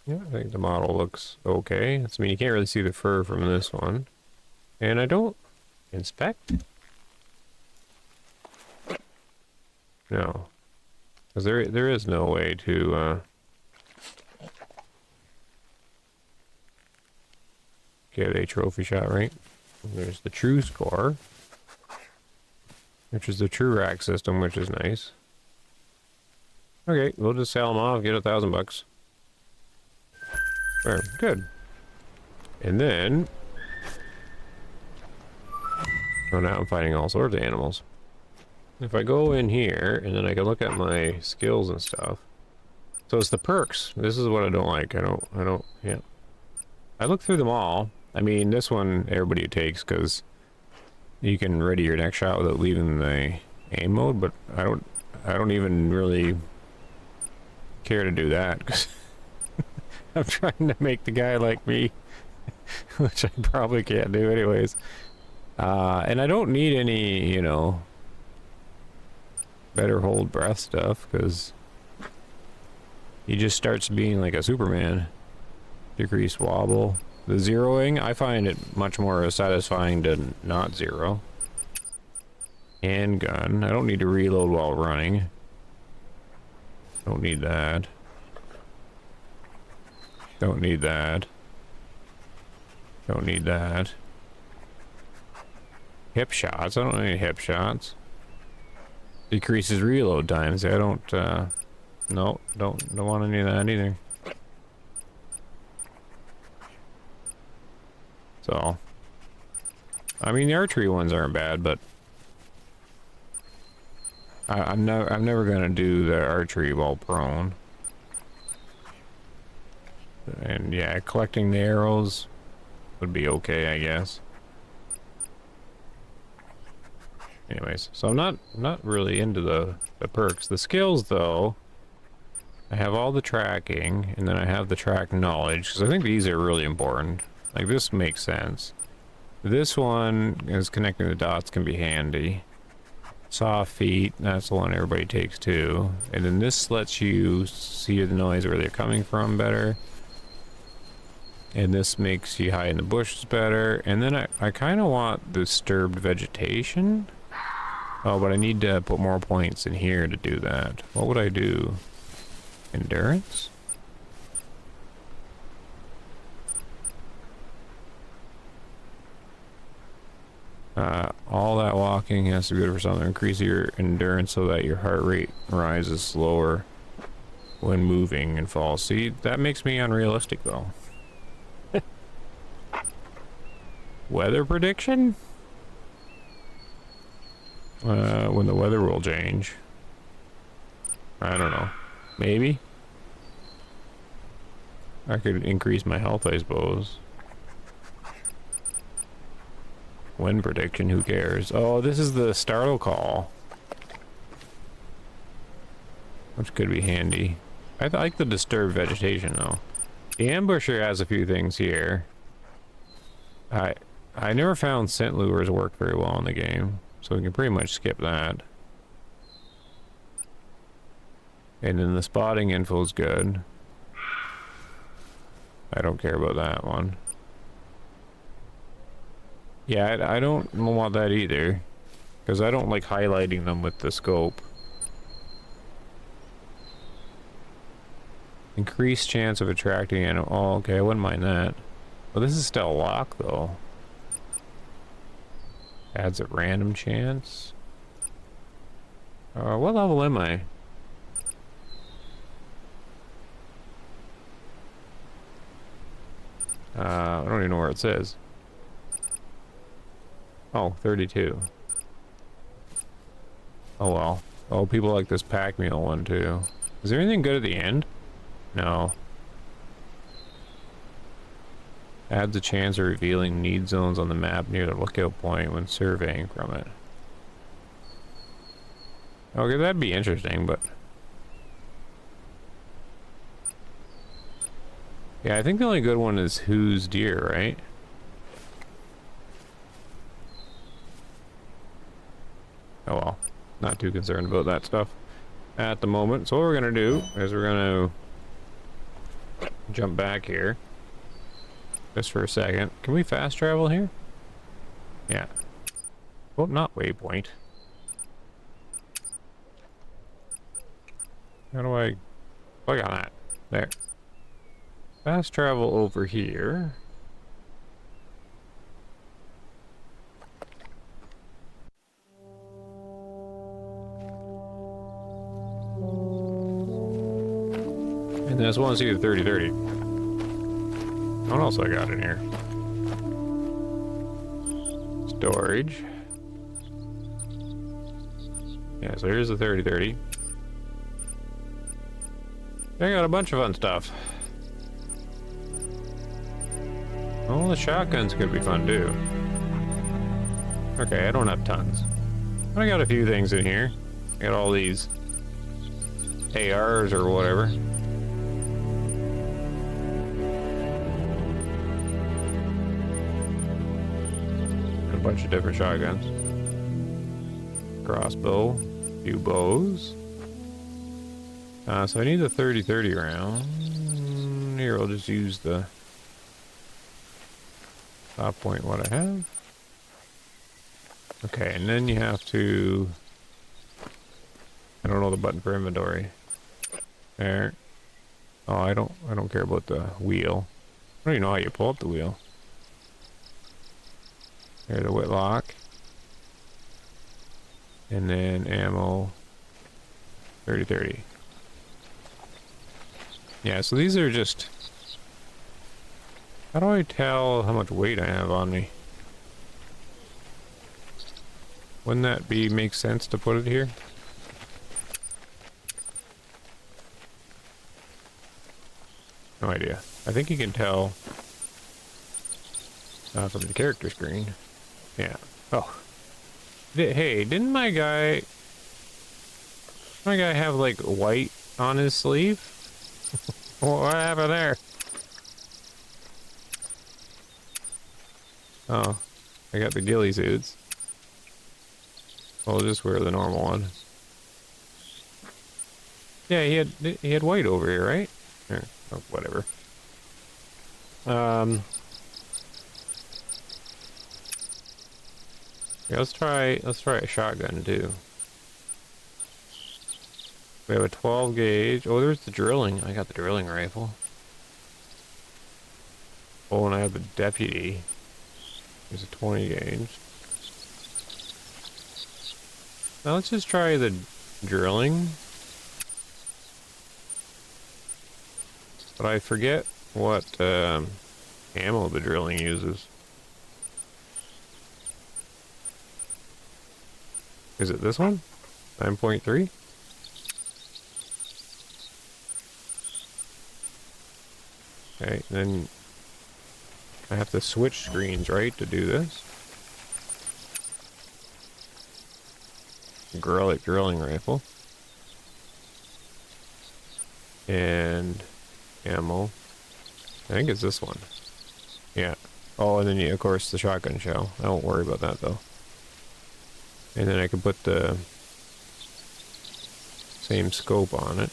Yeah, I think the model looks okay. I mean, you can't really see the fur from this one. And I don't inspect. No. Because there is no way to get a trophy shot, right? There's the true score, which is the true rack system, which is nice. Okay, we'll just sell them off, get $1,000. There, good. And then, oh, now I'm fighting all sorts of animals. If I go in here, and then I can look at my skills and stuff. So it's the perks. This is what I don't like. Yeah. I look through them all. I mean, this one, everybody takes, because you can ready your next shot without leaving the aim mode, but I don't even really care to do that, because I'm trying to make the guy like me, which I probably can't do anyways. And I don't need any, you know, better hold breath stuff, because he just starts being like a Superman. Decrease wobble. The zeroing, I find it much more satisfying to not zero. Handgun, I don't need to reload while running. Don't need that. Don't need that. Don't need that. Hip shots, I don't need hip shots. Decreases reload times. I don't, no, don't want any of that either. So, I mean, the archery ones aren't bad, but I'm never gonna do the archery while prone. And yeah, collecting the arrows would be okay, I guess. Anyways, so I'm not really into the perks. The skills, though, I have all the tracking, and then I have the track knowledge, because I think these are really important. Like, this makes sense. This one is connecting the dots can be handy. Soft feet, that's the one everybody takes too. And then this lets you see the noise where they're coming from better. And this makes you hide in the bushes better. And then I kind of want disturbed vegetation. Oh, but I need to put more points in here to do that. What would I do? Endurance? All that walking has to be good for something. Increase your endurance so that your heart rate rises slower when moving and falls. See, that makes me unrealistic though. Weather prediction? When the weather will change. I don't know. Maybe? I could increase my health, I suppose. Wind prediction, who cares? Oh, this is the startle call. which could be handy. I like the disturbed vegetation though. The ambusher has a few things here. I never found scent lures work very well in the game, so we can pretty much skip that. And then the spotting info is good. I don't care about that one. Yeah, I don't want that either, because I don't like highlighting them with the scope. Increased chance of attracting animal. Oh, okay, I wouldn't mind that. Well, this is still a lock, though. Adds a random chance. What level am I? I don't even know where it says. Oh, 32. Oh well. Oh, people like this pack meal one too. Is there anything good at the end? No. Adds a chance of revealing need zones on the map near the lookout point when surveying from it. Okay, that'd be interesting, but... Yeah, I think the only good one is Who's Deer, right? Oh well. Not too concerned about that stuff at the moment. So what we're gonna do is we're gonna jump back here just for a second. Can we fast travel here? Yeah. Oh, not waypoint. How do I click on that? There. Fast travel over here. And then I just want to see the 30-30. What else I got in here? Storage. Yeah, so here's the 30-30. I got a bunch of fun stuff. Oh, the shotguns could be fun too. Okay, I don't have tons. I got a few things in here. I got all these ARs or whatever. And a bunch of different shotguns. Crossbow, few bows. So I need the 30-30 round. Here, I'll just use the top point what I have. Okay, and then you have to... I don't know the button for inventory. There. Oh, I don't care about the wheel. I don't even know how you pull up the wheel. There, the whitlock. And then ammo. 30-30. Yeah, so these are just... How do I tell how much weight I have on me? Wouldn't that make sense to put it here? No idea. I think you can tell from the character screen. Yeah. Oh. Hey, didn't my guy have like white on his sleeve? What happened there? Oh, I got the ghillie suits. I'll just wear the normal one. Yeah, he had white over here, right? Oh, whatever. Yeah, let's try a shotgun too. We have a 12 gauge. Oh, there's the drilling. I got the drilling rifle. Oh, and I have the deputy. There's a 20 gauge. Now let's just try the drilling. But I forget what ammo the drilling uses. Is it this one? 9.3? Okay, then I have to switch screens, right, to do this? Drilling rifle. and ammo. I think it's this one. Yeah. Oh, and then of course the shotgun shell. I won't worry about that though. And then I can put the same scope on it.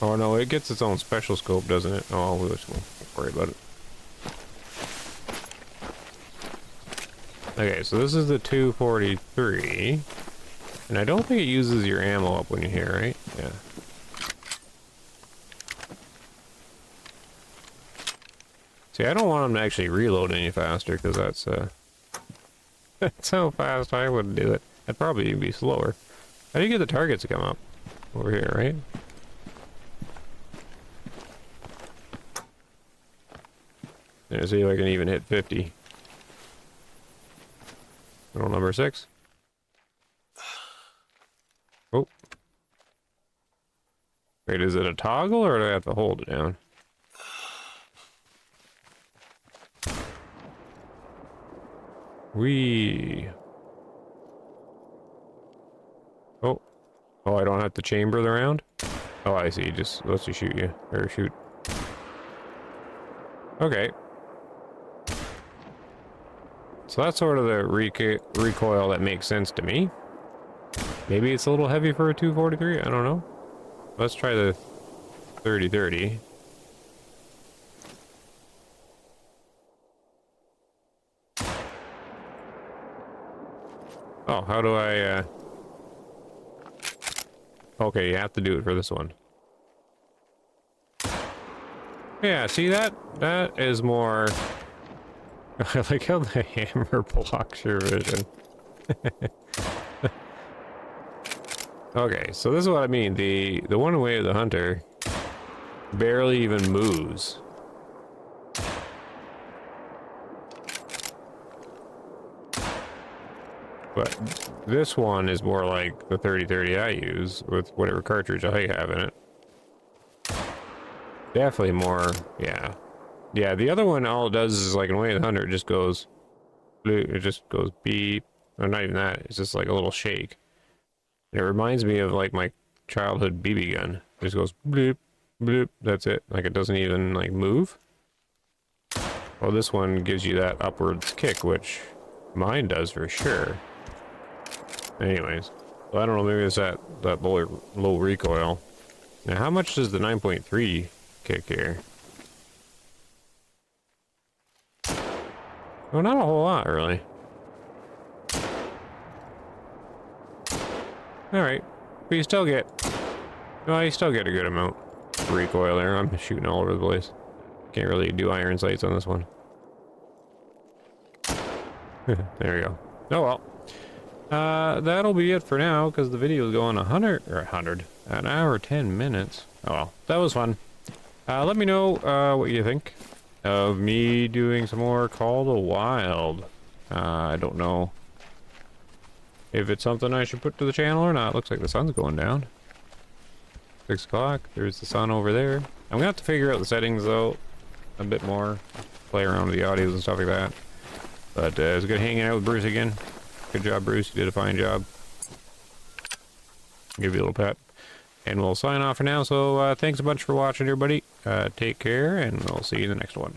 Oh no, it gets its own special scope, doesn't it? Oh, we won't worry about it. Okay, so this is the 243. And I don't think it uses your ammo up when you're here, right? Yeah. See, I don't want them to actually reload any faster, because that's, that's how fast I would do it. I'd probably even be slower. How do you get the targets to come up? Over here, right? Let's see if I can even hit 50. Little number 6. Oh. Wait, is it a toggle, or do I have to hold it down? Whee. Oh. Oh, I don't have to chamber the round? Oh, I see. Just lets you shoot you. Or shoot. Okay. So that's sort of the recoil that makes sense to me. Maybe it's a little heavy for a 243. I don't know. Let's try the 30-30. Oh, how do I, Okay, you have to do it for this one. Yeah, see that? That is more... I like how the hammer blocks your vision. Okay, so this is what I mean. The one way of the hunter barely even moves. But this one is more like the 30-30 I use with whatever cartridge I have in it. Definitely more, yeah. Yeah, the other one, all it does is like in Way of the Hunter, it just goes, it just goes beep. Or not even that, it's just like a little shake. And it reminds me of like my childhood BB gun. It just goes bloop, bloop, that's it. Like it doesn't even like move. Well, this one gives you that upwards kick, which mine does for sure. Anyways, so I don't know, maybe it's that low recoil. Now, how much does the 9.3 kick here? Well, not a whole lot, really. Alright, but you still get... Well, you still get a good amount of recoil there. I'm shooting all over the place. Can't really do iron sights on this one. There we go. Oh well. That'll be it for now, because the video is going 1 hour 10 minutes. Oh well, that was fun. Let me know what you think of me doing some more Call to Wild. I don't know if it's something I should put to the channel or not. Looks like the sun's going down. 6 o'clock. There's the sun over there. I'm gonna have to figure out the settings though a bit more. Play around with the audios and stuff like that. But it was good hanging out with Bruce again. Good job, Bruce. You did a fine job. Give you a little pat. And we'll sign off for now. So thanks a bunch for watching, everybody. Take care, and we'll see you in the next one.